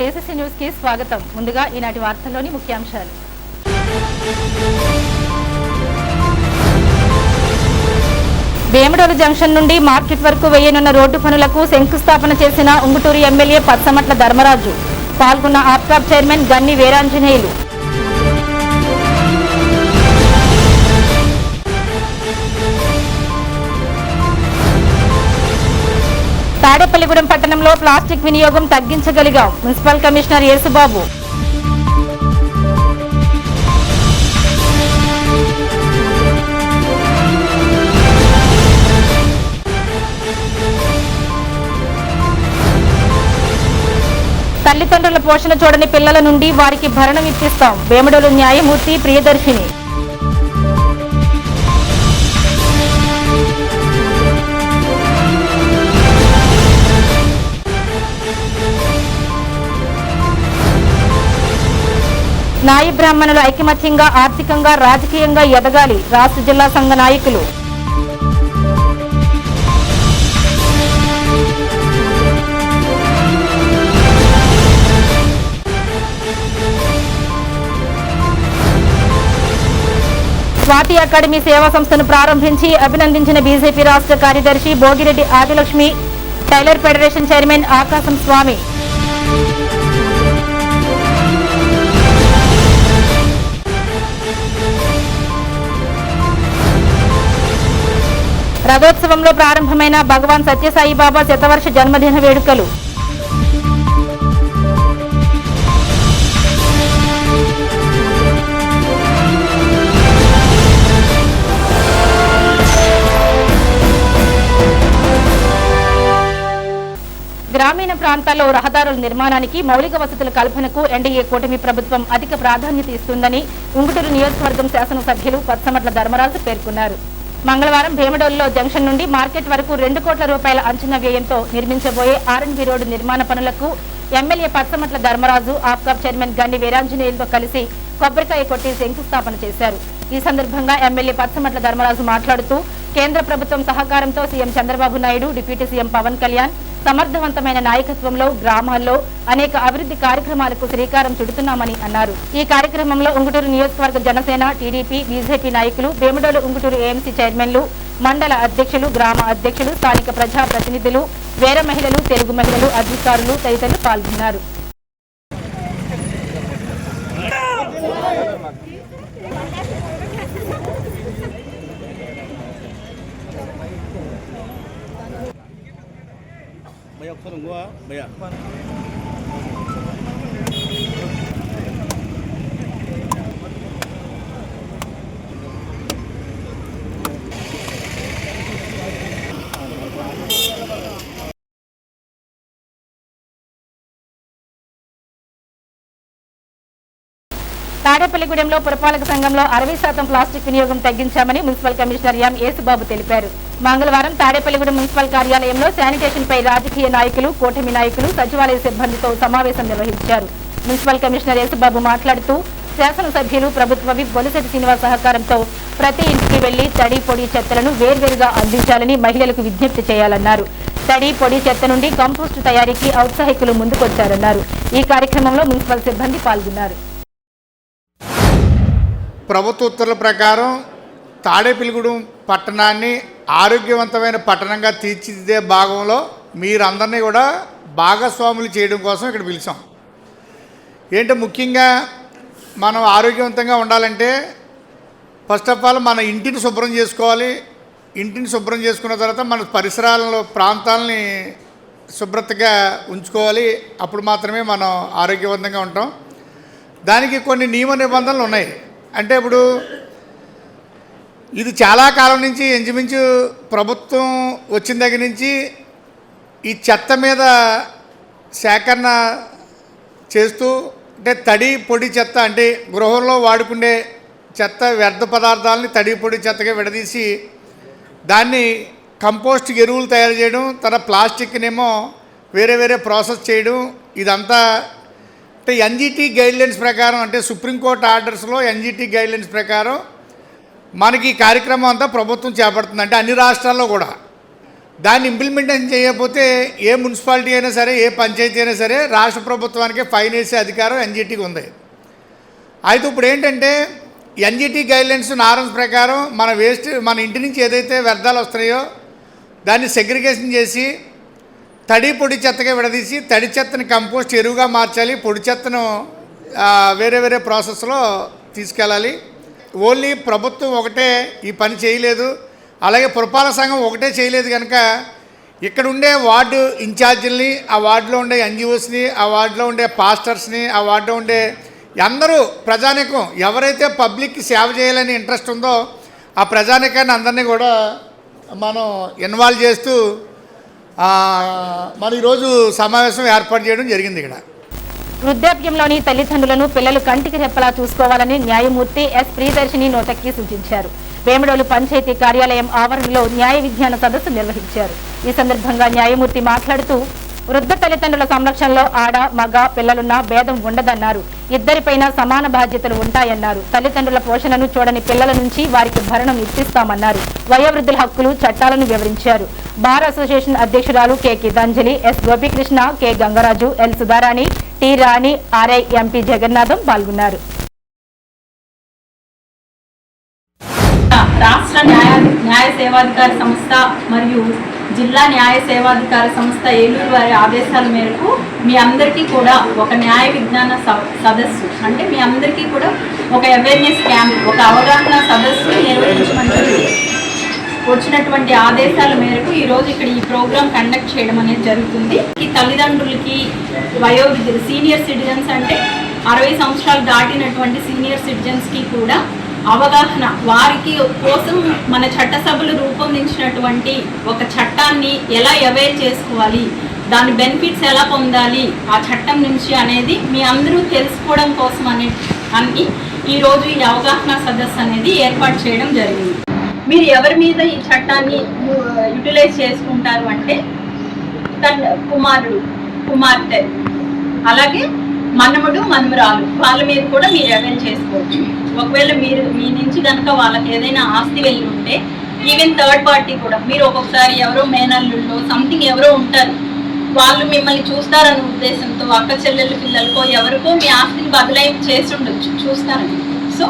KCC news కి స్వాగతం. ముందుగా ఈనాటి వార్తల్లోని ముఖ్యాంశాలు. వేముడోలు జంక్షన్ నుండి మార్కెట్ వరకు వేయనున్న రోడ్డు పనులకు శంకుస్థాపన చేసిన ఉంగుటూరు ఎమ్మెల్యే పచ్చమట్ల ధర్మరాజు. పాల్గొన్న ఆప్కాబ్ చైర్మన్ గన్ని వీరాంజనేయులు. తాడేపల్లిగూడెం పట్టణంలో ప్లాస్టిక్ వినియోగం తగ్గించగలిగాం. Municipal commissioner Yesubabu. తల్లిదండ్రుల పోషణ చూడని పిల్లల నుండి వారికి భరణం ఇప్పిస్తాం. వేముడోలు న్యాయమూర్తి ప్రియదర్శిని. నాయి బ్రాహ్మణులు ఐకమత్యంగా ఆర్థికంగా రాజకీయంగా ఎదగాలి. రాష్ట్ర జిల్లా సంఘ నాయకులు. స్వాతి అకాడమీ సేవా సంస్థను ప్రారంభించి అభినందించిన బీజేపీ రాష్ట్ర కార్యదర్శి Bhogireddy Adilakshmi. Tailor federation chairman Akasam Swamy. రథోత్సవంలో ప్రారంభమైన భగవాన్ సత్యసాయిబాబా శతవర్ష జన్మదిన వేడుకలు. గ్రామీణ ప్రాంతాల్లో రహదారుల నిర్మాణానికి మౌలిక వసతుల కల్పనకు ఎన్డీఏ కూటమి ప్రభుత్వం అధిక ప్రాధాన్యత ఇస్తుందని ఉంగుటూరు నియోజకవర్గం శాసనసభ్యులు పచ్చమట్ల ధర్మరాజు పేర్కొన్నారు. మంగళవారం భీమడోలులో జంక్షన్ నుండి మార్కెట్ వరకు 2 కోట్ల రూపాయల అంచనా వ్యయంతో నిర్మించబోయే ఆర్ఎన్బి రోడ్డు నిర్మాణ పనులకు MLA Pachamatla Dharmaraju APCOB chairman Ganni వీరాంజనేయులతో కలిసి కొబ్బరికాయ కొట్టి శంకుస్థాపన చేశారు. ఈ సందర్భంగా ఎమ్మెల్యే పచ్చమట్ల ధర్మరాజు మాట్లాడుతూ కేంద్ర ప్రభుత్వం సహకారంతో CM Chandrababu Naidu, deputy CM Pawan Kalyan సమర్థవంతమైన నాయకత్వంలో గ్రామాల్లో అనేక అభివృద్ధి కార్యక్రమాలకు శ్రీకారం చుడుతున్నామని అన్నారు. ఈ కార్యక్రమంలో ఉంగుటూరు నియోజకవర్గ జనసేన, టీడీపీ, బీజేపీ నాయకులు, వేముడోలు ఉంగుటూరు ఏఎంసీ చైర్మన్లు, మండల అధ్యక్షులు, గ్రామ అధ్యక్షులు, స్థానిక ప్రజా ప్రతినిధులు, వేర మహిళలు, తెలుగు మహిళలు, అధికారులు తదితరులు పాల్గొన్నారు. తాడేపల్లిగూడెంలో పురపాలక సంఘంలో 60% ప్లాస్టిక్ వినియోగం తగ్గించామని మున్సిపల్ కమిషనర్ ఎం యేసుబాబు తెలిపారు. మంగళవారం తాడేపల్లిగూడెం మున్సిపల్ కార్యాలయంలో శానిటేషన్ పై రాజకీయ నాయకులు, కూటమి నాయకులు, సచివాలయ సిబ్బందితో సమావేశం నిర్వహించారు. మున్సిపల్ కమిషనర్ యేసుబాబు మాట్లాడుతూ శాసనసభ్యులు, ప్రభుత్వ విప్ బొలిశెట్టి శ్రీనివాస్ సహకారంతో ప్రతి ఇంటికి వెళ్లి తడి, పొడి చెత్తలను వేర్వేరుగా అందించాలని మహిళలకు విజ్ఞప్తి చేయాలన్నారు. తడి, పొడి చెత్త నుండి కంపోస్టు తయారీకి ఔత్సాహికులు ముందుకొచ్చారన్నారు. ఈ కార్యక్రమంలో మున్సిపల్ సిబ్బంది పాల్గొన్నారు. ప్రభుత్వ ఉత్తర్వుల ప్రకారం తాడేపల్లిగూడెం పట్టణాన్ని ఆరోగ్యవంతమైన పట్టణంగా తీర్చిదిద్దే భాగంలో మీరందరినీ కూడా భాగస్వాములు చేయడం కోసం ఇక్కడ పిలిచాం. ముఖ్యంగా మనం ఆరోగ్యవంతంగా ఉండాలంటే ఫస్ట్ ఆఫ్ ఆల్ మన ఇంటిని శుభ్రం చేసుకోవాలి. ఇంటిని శుభ్రం చేసుకున్న తర్వాత మన పరిసరాలలో ప్రాంతాలని శుభ్రతగా ఉంచుకోవాలి. అప్పుడు మాత్రమే మనం ఆరోగ్యవంతంగా ఉంటాం. దానికి కొన్ని నియమ నిబంధనలు ఉన్నాయి. అంటే ఇప్పుడు ఇది చాలా కాలం నుంచి ఇంచుమించు ప్రభుత్వం వచ్చిన దగ్గర నుంచి ఈ చెత్త మీద సేకరణ చేస్తూ, అంటే తడి, పొడి చెత్త, అంటే గృహంలో వాడుకునే చెత్త వ్యర్థ పదార్థాలని తడి, పొడి చెత్తగా విడదీసి దాన్ని కంపోస్ట్ ఎరువులు తయారు చేయడం, ప్లాస్టిక్నేమో వేరే వేరే ప్రాసెస్ చేయడం, ఇదంతా అంటే ఎన్జిటి గైడ్లైన్స్ ప్రకారం, అంటే సుప్రీంకోర్టు ఆర్డర్స్లో ఎన్జిటి గైడ్లైన్స్ ప్రకారం మనకి ఈ కార్యక్రమం అంతా ప్రభుత్వం చేపడుతుంది. అంటే అన్ని రాష్ట్రాల్లో కూడా దాన్ని ఇంప్లిమెంటేషన్ చేయకపోతే ఏ మున్సిపాలిటీ అయినా సరే, ఏ పంచాయతీ అయినా సరే రాష్ట్ర ప్రభుత్వానికి ఫైన్ వేసే అధికారం ఎన్జిటికి ఉంది. అయితే ఇప్పుడు ఏంటంటే ఎన్జిటి గైడ్లైన్స్ నార్మ్స్ ప్రకారం మన ఇంటి నుంచి ఏదైతే వ్యర్థాలు వస్తున్నాయో దాన్ని సెగ్రిగేషన్ చేసి తడి పొడి చెత్తగా విడదీసి తడి చెత్తని కంపోస్ట్ ఎరువుగా మార్చాలి, పొడి చెత్తను వేరే వేరే ప్రాసెస్లో తీసుకెళ్ళాలి. ఓన్లీ ప్రభుత్వం ఒకటే ఈ పని చేయలేదు, అలాగే పురపాలక సంఘం ఒకటే చేయలేదు కనుక ఇక్కడ ఉండే వార్డు ఇన్ఛార్జీలని, ఆ వార్డులో ఉండే ఎన్జిఓస్ని, ఆ వార్డులో ఉండే పాస్టర్స్ని, ఆ వార్డులో ఉండే అందరూ ప్రజానీకం ఎవరైతే పబ్లిక్కి సేవ చేయాలని ఇంట్రెస్ట్ ఉందో ఆ ప్రజానీకాన్ని అందరినీ కూడా మనం ఇన్వాల్వ్ చేస్తూ మన ఈరోజు సమావేశం ఏర్పాటు చేయడం జరిగింది. ఇక్కడ వృద్ధాప్యంలోని తల్లిదండ్రులను పిల్లలు కంటికి రెప్పలా చూసుకోవాలని న్యాయమూర్తి ఎస్ ప్రియదర్శిని నోటక్కి సూచించారు. వేముడోలు పంచాయతీ కార్యాలయం ఆవరణలో న్యాయ విజ్ఞాన సదస్సు నిర్వహించారు. ఈ సందర్భంగా న్యాయమూర్తి మాట్లాడుతూ వృద్ధ తల్లిదండ్రుల సంరక్షణలో ఆడ మగ పిల్లలున్న భేదం ఉండదన్నారు. ఇద్దరిపైన సమాన బాధ్యతలు ఉంటాయన్నారు. తల్లిదండ్రుల పోషణను చూడని పిల్లల నుంచి వారికి భరణం ఇప్పిస్తామన్నారు. వయోవృద్ధుల హక్కులు చట్టాలను వివరించారు. బార్ అసోసియేషన్ అధ్యక్షురాలు K Geetanjali, S Gopikrishna, K Gangaraju, L Sudharani, T Rani, RI MP Jagannatham పాల్గొన్నారు. రాష్ట్ర న్యాయ సేవాధికార సంస్థ మరియు జిల్లా న్యాయ సేవాధికార సంస్థ ఏలూరు వారి ఆదేశాల మేరకు మీ అందరికీ కూడా ఒక న్యాయ విజ్ఞాన సదస్సు అంటే మీ అందరికీ కూడా ఒక అవేర్నెస్ క్యాంప్, ఒక అవగాహన సదస్సు నిర్వహించమని వచ్చినటువంటి ఆదేశాల మేరకు ఈరోజు ఇక్కడ ఈ ప్రోగ్రాం కండక్ట్ చేయడం అనేది జరుగుతుంది. ఈ తల్లిదండ్రులకి వయోవృద్ధులు సీనియర్ సిటిజన్స్ అంటే 60 సంవత్సరాలు దాటినటువంటి సీనియర్ సిటిజన్స్కి కూడా అవగాహన, వారికి కోసం మన చట్టసభలు రూపొందించినటువంటి ఒక చట్టాన్ని ఎలా అవైల్ చేసుకోవాలి, దాని బెనిఫిట్స్ ఎలా పొందాలి ఆ చట్టం నుంచి అనేది మీ అందరూ తెలుసుకోవడం కోసం అని ఈరోజు ఈ అవగాహన సదస్సు అనేది ఏర్పాటు చేయడం జరిగింది. మీరు ఎవరి మీద ఈ చట్టాన్ని యూటిలైజ్ చేసుకుంటారు అంటే కుమారుడు, కుమార్తె, అలాగే మనముడు, మనమురాలు, వాళ్ళ మీద కూడా మీరు అవైల్ చేసుకోవచ్చు. ఒకవేళ మీ నుంచి కనుక వాళ్ళకి ఏదైనా ఆస్తి వెళ్ళి ఉంటే ఈవెన్ థర్డ్ పార్టీ కూడా మీరు ఒక్కొక్కసారి ఎవరో మేనల్లుల్లో సంథింగ్ ఎవరో ఉంటారు, వాళ్ళు మిమ్మల్ని చూస్తారనే ఉద్దేశంతో అక్క చెల్లెళ్ళు పిల్లలకో ఎవరికో మీ ఆస్తిని బదలాయింపు చేసి ఉండొచ్చు, చూస్తారని. సో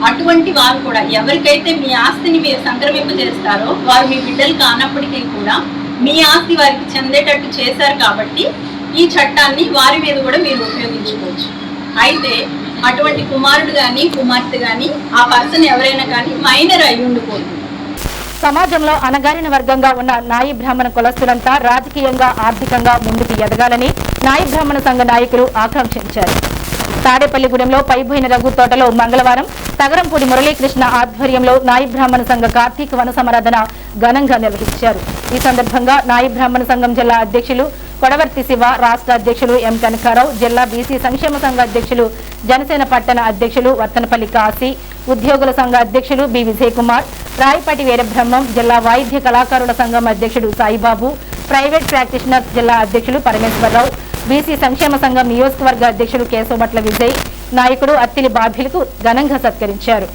అటువంటి వారు కూడా ఎవరికైతే మీ ఆస్తిని మీరు సంక్రమింప చేస్తారో వారు మీ బిడ్డలు కానప్పటికీ కూడా మీ ఆస్తి వారికి చెందేటట్టు చేశారు కాబట్టి ఈ చట్టాన్ని వారి మీద కూడా మీరు ఉపయోగించుకోవచ్చు. అయితే అటువంటి కుమారుడు కానీ కుమార్తె కానీ ఆ పర్సన్ ఎవరైనా కానీ మైనర్ అయి ఉండిపోతుంది. సమాజంలో అణగారిన వర్గంగా ఉన్న నాయి బ్రాహ్మణ కులస్తులంతా రాజకీయంగా ఆర్థికంగా ముందుకు ఎదగాలని నాయి బ్రాహ్మణ సంఘ నాయకులు ఆకాంక్షించారు. తాడేపల్లిగూడెంలో పైబోయిన రఘు తోటలో మంగళవారం తగరంపూడి మురళీకృష్ణ ఆధ్వర్యంలో నాయి బ్రాహ్మణ సంఘ కార్తీక వన సమారాధన ఘనంగా నిర్వహించారు. ఈ సందర్భంగా నాయి బ్రాహ్మణ సంఘం జిల్లా అధ్యక్షులు కొడవర్తి శివ, రాష్ట్ర అధ్యక్షులు ఎం కనకారావు, జిల్లా బీసీ సంక్షేమ సంఘ అధ్యక్షులు, జనసేన పట్టణ అధ్యక్షులు వర్తనపల్లి కాశీ, ఉద్యోగుల సంఘ అధ్యక్షులు బి విజయ్ కుమార్, రాయపాటి వీరబ్రహ్మం, జిల్లా వాయిద్య కళాకారుల సంఘం అధ్యక్షుడు సాయిబాబు, ప్రైవేట్ ప్రాక్టీషనర్స్ జిల్లా అధ్యక్షులు పరమేశ్వరరావు, బీసీ సంక్షేమ సంఘం నియోజకవర్గ అధ్యక్షులు కేశవభట్ల విజయ్, నాయకుడు అత్తిలి బాభిలకు ఘనంగా సత్కరించారు.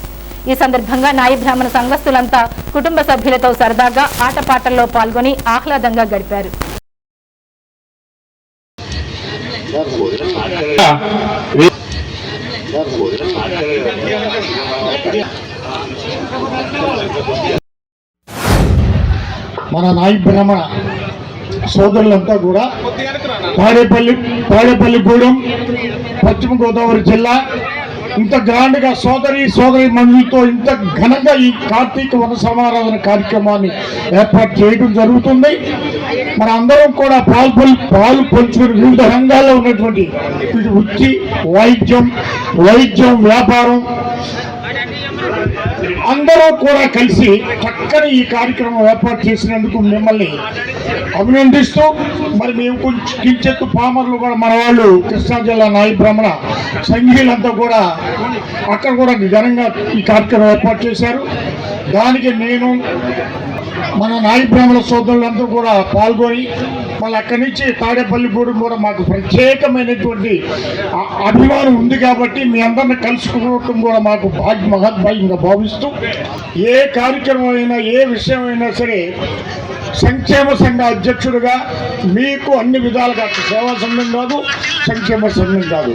ఈ సందర్భంగా నాయి బ్రాహ్మణ సంఘస్థులంతా కుటుంబ సభ్యులతో సరదాగా ఆటపాటల్లో పాల్గొని ఆహ్లాదంగా గడిపారు. మన నాయి బ్రాహ్మణ సోదరులంతా కూడా తాడేపల్లిగూడెం, పశ్చిమ గోదావరి జిల్లా ఇంత గ్రాండ్గా సోదరి మండలితో ఇంత ఘనంగా ఈ కార్తీక వన సమారాధన కార్యక్రమాన్ని ఏర్పాటు చేయడం జరుగుతుంది. మన అందరం కూడా పాలు పంచుకుని వివిధ రంగాల్లో ఉన్నటువంటి వృత్తి, వైద్యం, వ్యాపారం అందరూ కూడా కలిసి చక్కని ఈ కార్యక్రమం ఏర్పాటు చేసినందుకు మిమ్మల్ని అభినందిస్తూ, మరి మేము కొంచెం కించెత్తు పామర్లు కూడా మన వాళ్ళు కృష్ణా జిల్లా నాయి బ్రాహ్మణ సంఘీయులంతా కూడా అక్కడ కూడా ఘనంగా ఈ కార్యక్రమం ఏర్పాటు చేశారు. దానికి నేను మన నాయి బ్రాహ్మణ సోదరులందరూ కూడా పాల్గొని మళ్ళీ అక్కడి నుంచి తాడేపల్లిగూడెం కూడా మాకు ప్రత్యేకమైనటువంటి అభిమానం ఉంది కాబట్టి మీ అందరిని కలుసుకోవటం కూడా మాకు మహద్భాగ్యంగా భావిస్తూ ఏ కార్యక్రమం అయినా ఏ విషయం అయినా సరే సంక్షేమ సంఘ అధ్యక్షుడిగా మీకు అన్ని విధాలుగా సేవా సంఘం కాదు, సంక్షేమ సంఘం కాదు,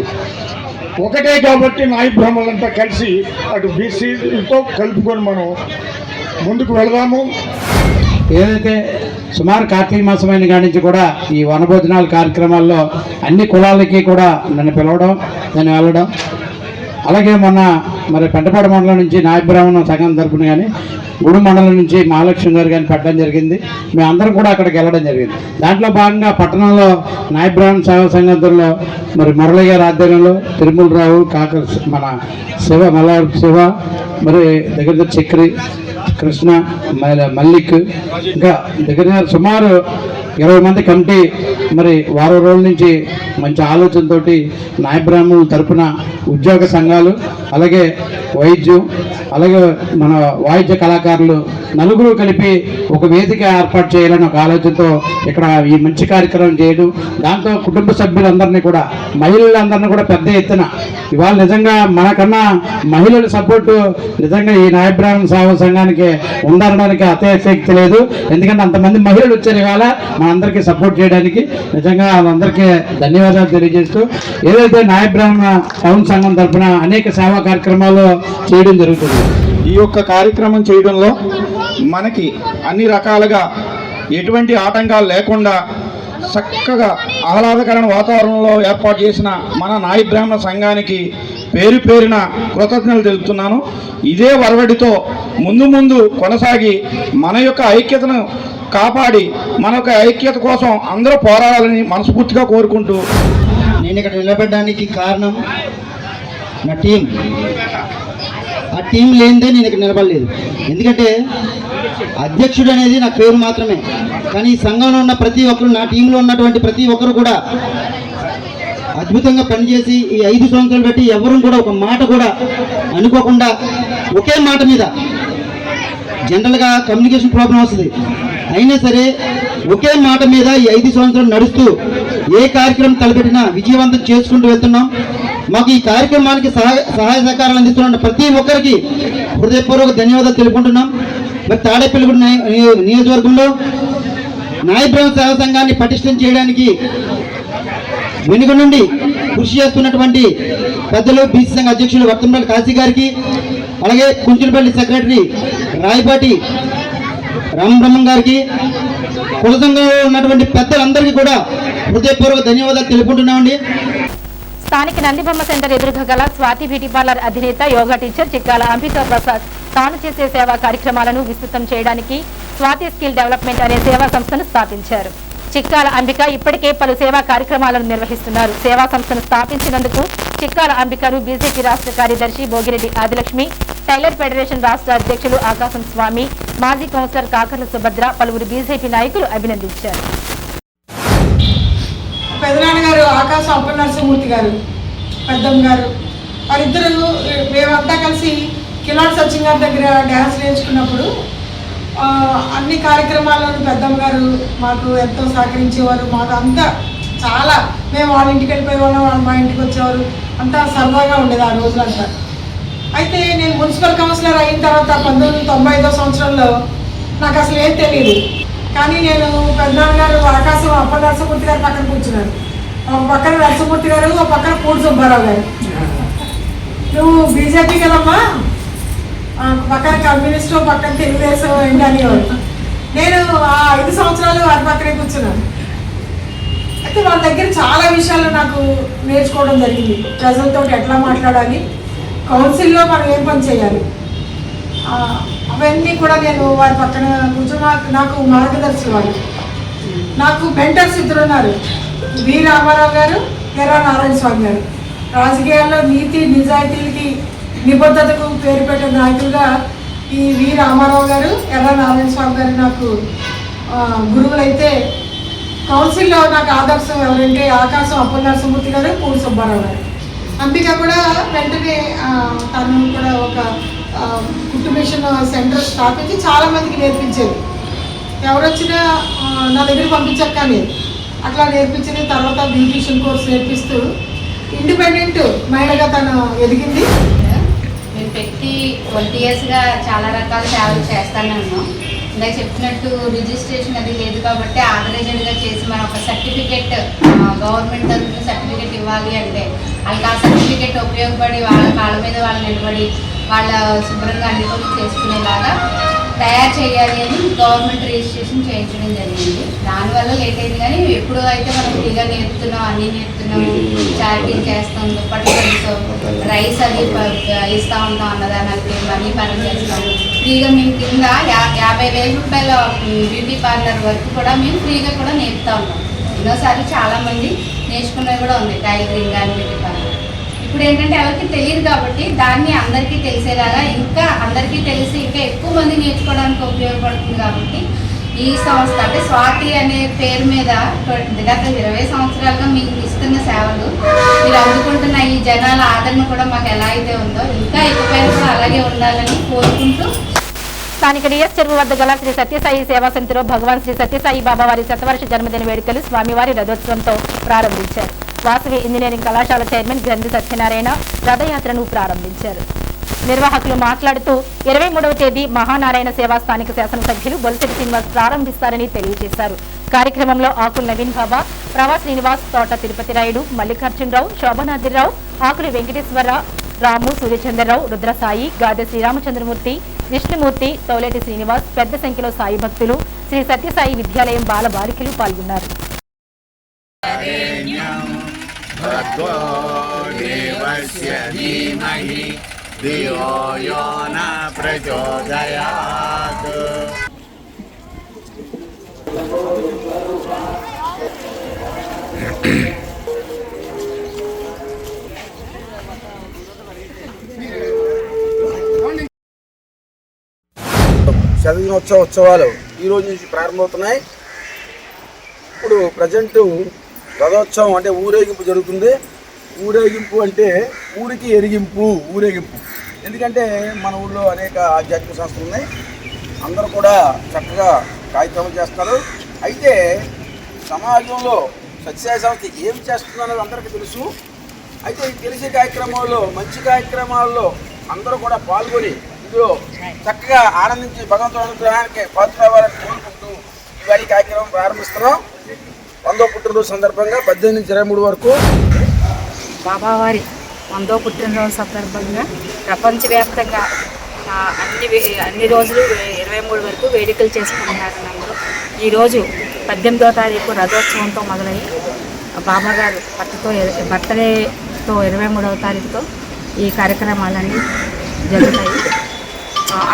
ఒకటే కాబట్టి నాయి బ్రాహ్మణులంతా కలిసి అటు బీసీతో కలుపుకొని మనం ముందుకు వెళదాము. ఏదైతే సుమారు కార్తీక మాసమైన కాడి నుంచి కూడా ఈ వనభోజనాల కార్యక్రమాల్లో అన్ని కులాలకి కూడా నన్ను పిలవడం, నేను వెళ్ళడం, అలాగే మొన్న మరి పెంటపాడు మండలం నుంచి నాయ బ్రాహ్మణ సంఘం తరపున కానీ గుడి మండలం నుంచి మహాలక్ష్మి గారు కానీ పెట్టడం జరిగింది. మేమందరం కూడా అక్కడికి వెళ్ళడం జరిగింది. దాంట్లో భాగంగా పట్టణంలో నాయ బ్రాహ్మణ సేవా సంఘంలో మరి మురళి గారి ఆధ్వర్యంలో తిరుమలరావు మన శివ మరి దగ్గర చక్రి కృష్ణ మల్లిక్ ఇంకా దగ్గర సుమారు 20 మంది కమిటీ మరి వారం రోజుల నుంచి మంచి ఆలోచనతోటి నాయ బ్రాహ్మణుల తరపున ఉద్యోగ సంఘాలు, అలాగే వైద్యం, అలాగే మన వాయిద్య కళాకారులు నలుగురు కలిపి ఒక వేదిక ఏర్పాటు చేయాలని ఒక ఆలోచనతో ఇక్కడ ఈ మంచి కార్యక్రమం చేయడం, దాంతో కుటుంబ సభ్యులందరినీ కూడా మహిళలందరినీ కూడా పెద్ద ఎత్తున ఇవాళ నిజంగా మనకన్నా మహిళల సపోర్టు నిజంగా ఈ నాయ బ్రాహ్మణ సేవా సంఘానికి ఉండడానికి అతిశక్తి లేదు. ఎందుకంటే అంతమంది మహిళలు వచ్చారు ఇవాళ మనందరికీ సపోర్ట్ చేయడానికి. నిజంగా వాళ్ళందరికీ ధన్యవాదాలు తెలియజేస్తూ ఏదైతే నాయ బ్రాహ్మణ టౌన్ సంఘం తరఫున అనేక సేవా కార్యక్రమాలు చేయడం జరుగుతుంది. ఈ యొక్క కార్యక్రమం చేయడంలో మనకి అన్ని రకాలుగా ఎటువంటి ఆటంకాలు లేకుండా చక్కగా ఆహ్లాదకరమైన వాతావరణంలో ఏర్పాటు చేసిన మన నాయ బ్రాహ్మణ సంఘానికి పేరు పేరున కృతజ్ఞతలు తెలుపుతున్నాను. ఇదే వరవడితో ముందు కొనసాగి మన యొక్క ఐక్యతను కాపాడి మన యొక్క ఐక్యత కోసం అందరూ పోరాడాలని మనస్ఫూర్తిగా కోరుకుంటూ నేను ఇక్కడ నిలబడడానికి కారణం నా టీం. ఆ టీం లేనిదే నేను ఇక్కడ నిలబడలేదు. ఎందుకంటే అధ్యక్షుడు అనేది నా పేరు మాత్రమే, కానీ ఈ సంఘంలో ఉన్న ప్రతి ఒక్కరు, నా టీంలో ఉన్నటువంటి ప్రతి ఒక్కరు కూడా అద్భుతంగా పనిచేసి ఈ 5 సంవత్సరాలు బట్టి ఎవరు కూడా ఒక మాట కూడా అనుకోకుండా ఒకే మాట మీద, జనరల్గా కమ్యూనికేషన్ ప్రాబ్లం వస్తుంది, అయినా సరే ఒకే మాట మీద ఈ 5 సంవత్సరాలు నడుస్తూ ఏ కార్యక్రమం తలపెట్టినా విజయవంతం చేసుకుంటూ వెళ్తున్నాం. మాకు ఈ కార్యక్రమానికి సహాయ సహకారాలు అందిస్తున్న ప్రతి ఒక్కరికి హృదయపూర్వక ధన్యవాదాలు తెలుపుకుంటున్నాం. మరి తాడేపల్లిగూడెం నియోజకవర్గంలో నాయ బ్రాహ్మణ సేవా సంఘాన్ని పటిష్టం చేయడానికి వెనుక నుండి కృషి చేస్తున్నటువంటి పెద్దలు బీసీ సంఘ అధ్యక్షులు వర్తంపల్లి కాశీ గారికి, అలాగే కుంచులపల్లి సెక్రటరీ రాయపాటి రామబ్రహ్మం గారికి, కుల సంఘంలో ఉన్నటువంటి పెద్దలందరికీ కూడా హృదయపూర్వక ధన్యవాదాలు తెలుపుకుంటున్నామండి. స్థానిక నందిబొమ్మ సెంటర్ ఎదురుగా గల స్వాతి బ్యూటీ పార్లర్ అధినేత యోగా టీచర్ చిక్కాల అంబికా ప్రసాద్ తాను చేసే సేవా కార్యక్రమాలను విస్తృతం చేయడానికి స్వాతి స్కిల్ డెవలప్మెంట్ అనే సేవా సంస్థను స్థాపించారు. చిక్కాల అంబిక ఇప్పటికే పలు సేవా కార్యక్రమాలను నిర్వహిస్తున్నారు. సేవా సంస్థను స్థాపించినందుకు చిక్కాల అంబికను బీజేపీ రాష్ట్ర కార్యదర్శి భోగిరెడ్డి ఆదిలక్ష్మి, టైలర్ ఫెడరేషన్ రాష్ట్ర అధ్యక్షులు ఆకాశం స్వామి, మాజీ కౌన్సిలర్ కాకర్ల సుభద్ర, పలువురు బీజేపీ నాయకులు అభినందించారు. పెదనాన్నగారు ఆకాశం అప్పనరసింహమూర్తి గారు, పెద్దమ్మ గారు, వారిద్దరు మేమంతా కలిసి కిలాడ్ సచిన్ గారి దగ్గర డ్యాన్స్ నేర్చుకున్నప్పుడు అన్ని కార్యక్రమాల్లోనూ పెద్దమ్మ గారు మాకు ఎంతో సహకరించేవారు. మాకు అంతా చాలా, మేము వాళ్ళ ఇంటికి వెళ్ళిపోయేవాళ్ళం, వాళ్ళు మా ఇంటికి వచ్చేవారు, అంతా సరదాగా ఉండేది ఆ రోజులంతా. అయితే నేను మున్సిపల్ కౌన్సిలర్ అయిన తర్వాత 1995వ సంవత్సరంలో నాకు అసలు ఏం తెలియదు. కానీ నేను పెద్దనాన్నగారు ఆకాశం అప్ప నరసింహమూర్తి గారు పక్కన కూర్చున్నారు. ఒక పక్కన నరసింహమూర్తి గారు, ఒక పక్కన పూడి సుబ్బారావు గారు. నువ్వు బీజేపీ కదమ్మా, పక్కన కమ్యూనిస్టు, పక్కన తెలుగుదేశం ఏంటి అనేవారు. నేను ఆ 5 సంవత్సరాలు వారి పక్కనే కూర్చున్నాను. అయితే వాళ్ళ దగ్గర చాలా విషయాలు నాకు నేర్చుకోవడం జరిగింది. ప్రజలతో ఎట్లా మాట్లాడాలి, కౌన్సిల్లో మనం ఏం పని చేయాలి, అవన్నీ కూడా నేను వారి పక్కన కూర్చొని నాకు మార్గదర్శి వారు. నాకు మెంటర్స్ 2 ఉన్నారు, వి రామారావు గారు, ఎర్ర నారాయణ స్వామి గారు. రాజకీయాల్లో నీతి నిజాయితీలకి నిబద్ధతకు పేరు పెట్టిన నాయకులుగా ఈ వి రామారావు గారు, ఎర్ర నారాయణ స్వామి గారు నాకు గురువులైతే, కౌన్సిల్లో నాకు ఆదర్శం ఎవరంటే ఆకాశం అప్పల నరసింహమూర్తి గారు, పూడి సుబ్బారావు గారు. అంబిక కూడా వెంటనే తను కూడా ఒక కుటుంబేషన్ సెంటర్ స్థాపించి చాలామందికి నేర్పించేది. ఎవరు వచ్చినా నా దగ్గర పంపించక్కని అట్లా నేర్పించింది. తర్వాత బ్యూటిషియన్ కోర్స్ నేర్పిస్తూ ఇండిపెండెంట్ మహిళగా తను ఎదిగింది. మేము పెట్టి 20 ఇయర్స్గా చాలా రకాల సేవలు చేస్తానే ఉన్నాం. ఇందాక చెప్పినట్టు రిజిస్ట్రేషన్ అది లేదు కాబట్టి ఆథరైజ్డ్గా చేసి మనం ఒక సర్టిఫికెట్ గవర్నమెంట్ తరఫున సర్టిఫికెట్ ఇవ్వాలి అంటే వాళ్ళకి ఆ సర్టిఫికెట్ ఉపయోగపడి వాళ్ళ కాళ్ళ మీద వాళ్ళు నిలబడి వాళ్ళ శుభ్రంగా అన్ని పనులు చేసుకునేలాగా తయారు చేయాలి అని గవర్నమెంట్ రిజిస్ట్రేషన్ చేయించడం జరిగింది. దానివల్ల లేట్ అయింది, కానీ ఎప్పుడు అయితే మనం ఫ్రీగా నేర్పుతున్నాం, అన్నీ నేర్పుతున్నాం, చారిటీ చేస్తాం, దుప్పట్లు రైస్ అది ఇస్తూ ఉంటాం, అన్నదానానికి మనీ పని చేస్తాం ఫ్రీగా. మేము కింద 50,000 రూపాయల బ్యూటీ పార్లర్ వరకు కూడా మేము ఫ్రీగా కూడా నేర్పుతూ ఉంటాం. ఎన్నోసార్లు చాలామంది నేర్చుకున్నవి కూడా ఉంది, టైలరింగ్ కానీ బ్యూటీ పార్లర్. ఇప్పుడు ఏంటంటే ఎవరికి తెలియదు కాబట్టి దాన్ని అందరికీ తెలిసేలాగా, ఇంకా అందరికీ తెలిసి ఇంకా ఎక్కువ మంది నేర్చుకోవడానికి ఉపయోగపడుతుంది కాబట్టి ఈ సంస్థ అంటే స్వాతి అనే పేరు మీద గత 20 సంవత్సరాలుగా మీకు ఇస్తున్న సేవలు మీరు అందుకుంటున్న ఈ జనాల ఆదరణ కూడా మాకు ఎలా అయితే ఉందో ఇంకా ఎక్కువ కూడా అలాగే ఉండాలని కోరుకుంటూ స్థానిక డిఎస్ చెరువు వద్ద గల శ్రీ సత్యసాయి సేవా సమితిలో భగవాన్ శ్రీ సత్యసాయి బాబా వారి శతవర్ష జన్మదిన వేడుకలు స్వామివారి రథోత్సవంతో ప్రారంభించారు. వాసవి ఇంజనీరింగ్ కళాశాల చైర్మన్ గ్రంథి సత్యనారాయణ రథయాత్రను ప్రారంభించారు. నిర్వాహకులు మాట్లాడుతూ 23వ తేదీ మహానారాయణ సేవా స్థానిక శాసనసభ్యులు బొలిశెట్టి శ్రీనివాస్ ప్రారంభిస్తారని తెలియజేశారు. కార్యక్రమంలో ఆకుల నవీన్ బాబా, ప్రవా శ్రీనివాస్, తోట తిరుపతి రాయుడు, మల్లికార్జునరావు, శోభనాద్రిరావు, ఆకులి వెంకటేశ్వరరావు, రాము, సూర్యచంద్రరావు, రుద్రసాయి, గాదె శ్రీరామచంద్రమూర్తి, విష్ణుమూర్తి, తౌలేటి శ్రీనివాస్, పెద్ద సంఖ్యలో సాయి భక్తులు, శ్రీ సత్యసాయి విద్యాలయం బాల బాలికలు పాల్గొన్నారు. శతదినోత్సవ ఉత్సవాలు ఈ రోజు నుంచి ప్రారంభమవుతున్నాయి. ఇప్పుడు ప్రజెంటు రథోత్సవం అంటే ఊరేగింపు జరుగుతుంది. ఊరేగింపు అంటే ఊరికి ఎరిగింపు ఊరేగింపు. ఎందుకంటే మన ఊళ్ళో అనేక ఆధ్యాత్మిక సంస్థలు ఉన్నాయి, అందరూ కూడా చక్కగా కార్యక్రమం చేస్తారు. అయితే సమాజంలో సత్యసాయి సంస్థ ఏం చేస్తుందన్నది అందరికీ తెలుసు. అయితే ఈ తెలిసే కార్యక్రమాల్లో మంచి కార్యక్రమాల్లో అందరూ కూడా పాల్గొని ఇందులో చక్కగా ఆనందించి భగవంతుడి అనుగ్రహానికి పాత్రవ్వాలని కోరుకుంటూ ఇవాళ కార్యక్రమం ప్రారంభిస్తున్నాం. 100వ పుట్టినరోజు సందర్భంగా 18 నుంచి 23 వరకు బాబావారి 100వ పుట్టినరోజు సందర్భంగా ప్రపంచవ్యాప్తంగా అన్ని రోజులు 23 వరకు వేడుకలు చేసుకుంటున్నారు. అందరూ ఈరోజు 18వ తారీఖు రథోత్సవంతో మొదలయ్యి బాబాగారు బర్త్డేతో 23వ తారీఖుతో ఈ కార్యక్రమాలన్నీ జరుగుతాయి.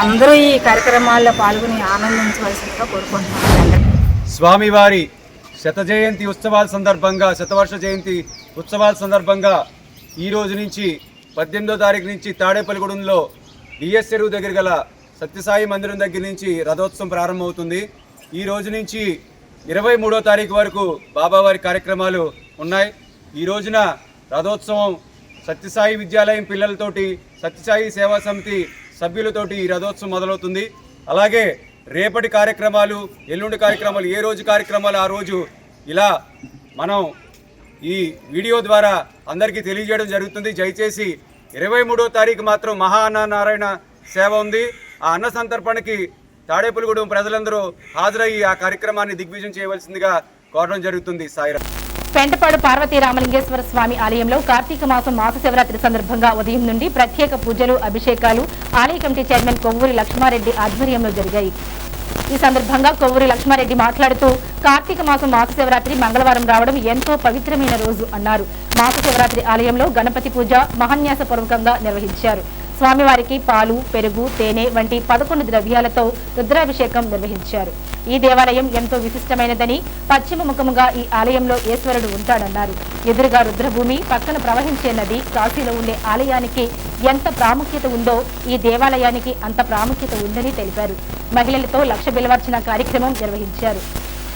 అందరూ ఈ కార్యక్రమాల్లో పాల్గొని ఆనందించవలసిందిగా కోరుకుంటున్నాను. స్వామివారి శతజయంతి ఉత్సవాల సందర్భంగా, శతవర్ష జయంతి ఉత్సవాల సందర్భంగా ఈ రోజు నుంచి 18వ తారీఖు నుంచి తాడేపల్లిగూడెంలో డిఎస్ చెరువు దగ్గర గల సత్యసాయి మందిరం దగ్గర నుంచి రథోత్సవం ప్రారంభమవుతుంది. ఈ రోజు నుంచి 23వ తారీఖు వరకు బాబావారి కార్యక్రమాలు ఉన్నాయి. ఈ రోజున రథోత్సవం సత్యసాయి విద్యాలయం పిల్లలతోటి, సత్యసాయి సేవా సమితి సభ్యులతోటి ఈ రథోత్సవం మొదలవుతుంది. అలాగే రేపటి కార్యక్రమాలు, ఎల్లుండి కార్యక్రమాలు, ఏ రోజు కార్యక్రమాలు ఆ రోజు ఇలా మనం ఈ వీడియో ద్వారా అందరికీ తెలియజేయడం జరుగుతుంది. దయచేసి 23వ తారీఖు మాత్రం మహా అన్ననారాయణ సేవ ఉంది. ఆ అన్న సంతర్పణకి తాడేపల్లిగూడెం ప్రజలందరూ హాజరయ్యి ఆ కార్యక్రమాన్ని దిగ్విజయం చేయవలసిందిగా కోరడం జరుగుతుంది. సాయిరాం. పెంటపాడు పార్వతీ రామలింగేశ్వర స్వామి ఆలయంలో కార్తీక మాసం మాస శివరాత్రి సందర్భంగా ఉదయం నుండి ప్రత్యేక పూజలు, అభిషేకాలు ఆలయ కమిటీ చైర్మన్ కొవ్వూరి లక్ష్మారెడ్డి ఆధ్వర్యంలో జరిగాయి. ఈ సందర్భంగా కొవ్వూరి లక్ష్మారెడ్డి మాట్లాడుతూ కార్తీక మాసం మాస శివరాత్రి మంగళవారం రావడం ఎంతో పవిత్రమైన రోజు అన్నారు. మాస శివరాత్రి ఆలయంలో గణపతి పూజ మహాన్యాసపూర్వకంగా నిర్వహించారు. స్వామివారికి పాలు, పెరుగు, తేనె వంటి 11 ద్రవ్యాలతో రుద్రాభిషేకం నిర్వహించారు. ఈ దేవాలయం ఎంతో విశిష్టమైనదని, పశ్చిమ ముఖముగా ఈ ఆలయంలో ఈశ్వరుడు ఉంటాడన్నారు. ఎదురుగా రుద్రభూమి, పక్కన ప్రవహించే నది, కాశీలో ఉండే ఆలయానికి ఎంత ప్రాముఖ్యత ఉందో ఈ దేవాలయానికి అంత ప్రాముఖ్యత ఉందని తెలిపారు. మహిళలతో లక్ష బిల్వార్చన కార్యక్రమం నిర్వహించారు.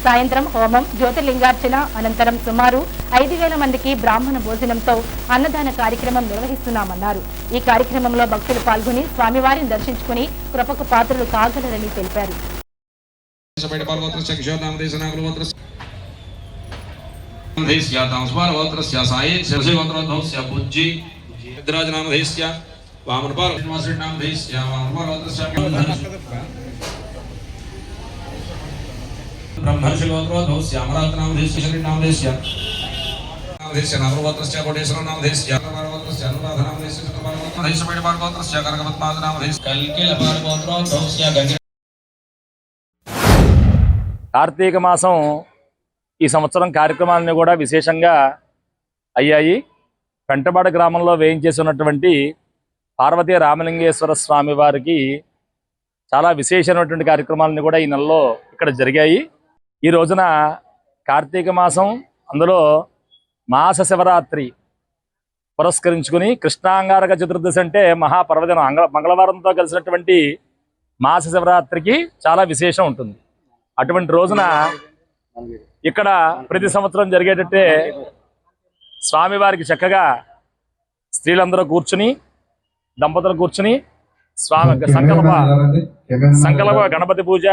సాయంత్రం హోమం, జ్యోతిర్లింగార్చన అనంతరం సుమారు 5,000 మందికి బ్రాహ్మణ భోజనంతో అన్నదాన కార్యక్రమం నిర్వహిస్తున్నామన్నారు. ఈ కార్యక్రమంలో భక్తులు పాల్గొని స్వామివారిని దర్శించుకుని కృపకు పాత్రలు కాగలరని తెలిపారు. కార్తీక మాసం ఈ సంవత్సరం కార్యక్రమాలన్నీ కూడా విశేషంగా అయ్యాయి. పెంటపాడు గ్రామంలో వేయించేసి ఉన్నటువంటి పార్వతీ రామలింగేశ్వర స్వామి వారికి చాలా విశేషమైనటువంటి కార్యక్రమాలన్నీ కూడా ఈ నెలలో ఇక్కడ జరిగాయి. ఈ రోజున కార్తీక మాసం, అందులో మాస శివరాత్రి పురస్కరించుకుని కృష్ణాంగారక చతుర్దశి అంటే మహాపర్వదినం, మంగళవారంతో కలిసినటువంటి మాస శివరాత్రికి చాలా విశేషం ఉంటుంది. అటువంటి రోజున ఇక్కడ ప్రతి సంవత్సరం జరిగేటట్టే స్వామివారికి చక్కగా స్త్రీలందరూ కూర్చుని, దంపతులు కూర్చుని స్వామి సంకల్ప గణపతి పూజ,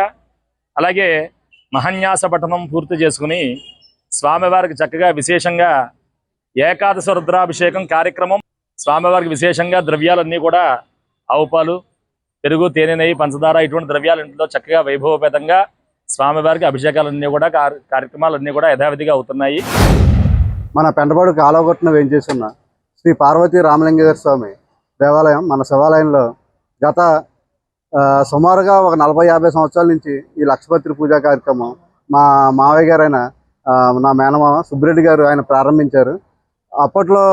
అలాగే మహన్యాస పఠనం పూర్తి చేసుకుని స్వామివారికి చక్కగా విశేషంగా ఏకాదశ రుద్రాభిషేకం కార్యక్రమం. స్వామివారికి విశేషంగా ద్రవ్యాలన్నీ కూడా ఆవు పాలు, పెరుగు, తేనె, నెయ్యి, పంచదార ఇటువంటి ద్రవ్యాలు ఇంట్లో చక్కగా వైభవపేతంగా స్వామివారికి అభిషేకాలన్నీ కూడా కార్యక్రమాలన్నీ కూడా యథావిధిగా అవుతున్నాయి. మన పెంటపాడు కాలువగొట్టున వేయించేస్తున్న శ్రీ పార్వతీ రామలింగేశ్వర స్వామి దేవాలయం మన శివాలయంలో గత సుమారుగా ఒక 40-50 సంవత్సరాల నుంచి ఈ లక్షపత్రి పూజా కార్యక్రమం మా మావయ్య గారైన నా మేనమామ సుబ్బిరెడ్డి గారు ఆయన ప్రారంభించారు. అప్పట్లో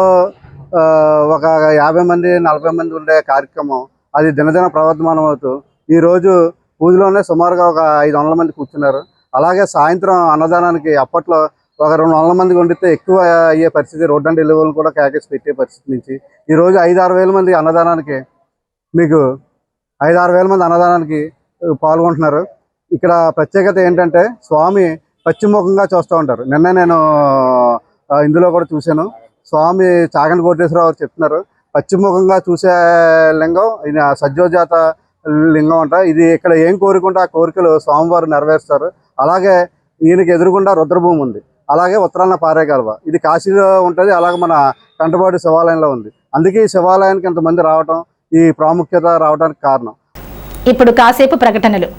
ఒక 50 మంది 40 మంది ఉండే కార్యక్రమం అది దినదిన ప్రవర్ధమానం అవుతూ ఈరోజు పూజలోనే సుమారుగా ఒక 500 మంది కూర్చున్నారు. అలాగే సాయంత్రం అన్నదానానికి అప్పట్లో ఒక 200 మంది వండితే ఎక్కువ అయ్యే పరిస్థితి, రోడ్ అండ్ డెలివరీలు కూడా ప్యాకేజ్ పెట్టే పరిస్థితి నుంచి ఈరోజు 5-6 వేల మంది అన్నదానానికి మీకు 5-6 వేల మంది అన్నదానానికి పాల్గొంటున్నారు. ఇక్కడ ప్రత్యేకత ఏంటంటే స్వామి పశ్చిమముఖంగా చూస్తూ ఉంటారు. నిన్న నేను ఇందులో కూడా చూశాను. స్వామి చాగంటి కోటేశ్వరరావు చెప్తున్నారు, పశ్చిమముఖంగా చూసే లింగం ఇది సజ్జోజాత లింగం అంట. ఇది ఇక్కడ ఏం కోరుకుంటే ఆ కోరికలు స్వామివారు నెరవేరుస్తారు. అలాగే ఈయనకి ఎదురుగుండా రుద్రభూమి ఉంది, అలాగే ఉత్తరాన పారే కాలువ, ఇది కాశీలో ఉంటుంది, అలాగే మన పెంటపాడు శివాలయంలో ఉంది. అందుకే ఈ శివాలయానికి ఇంతమంది రావటం, ఈ ప్రాముఖ్యత రావడానికి కారణం. ఇప్పుడు కాసేపు ప్రకటనలు.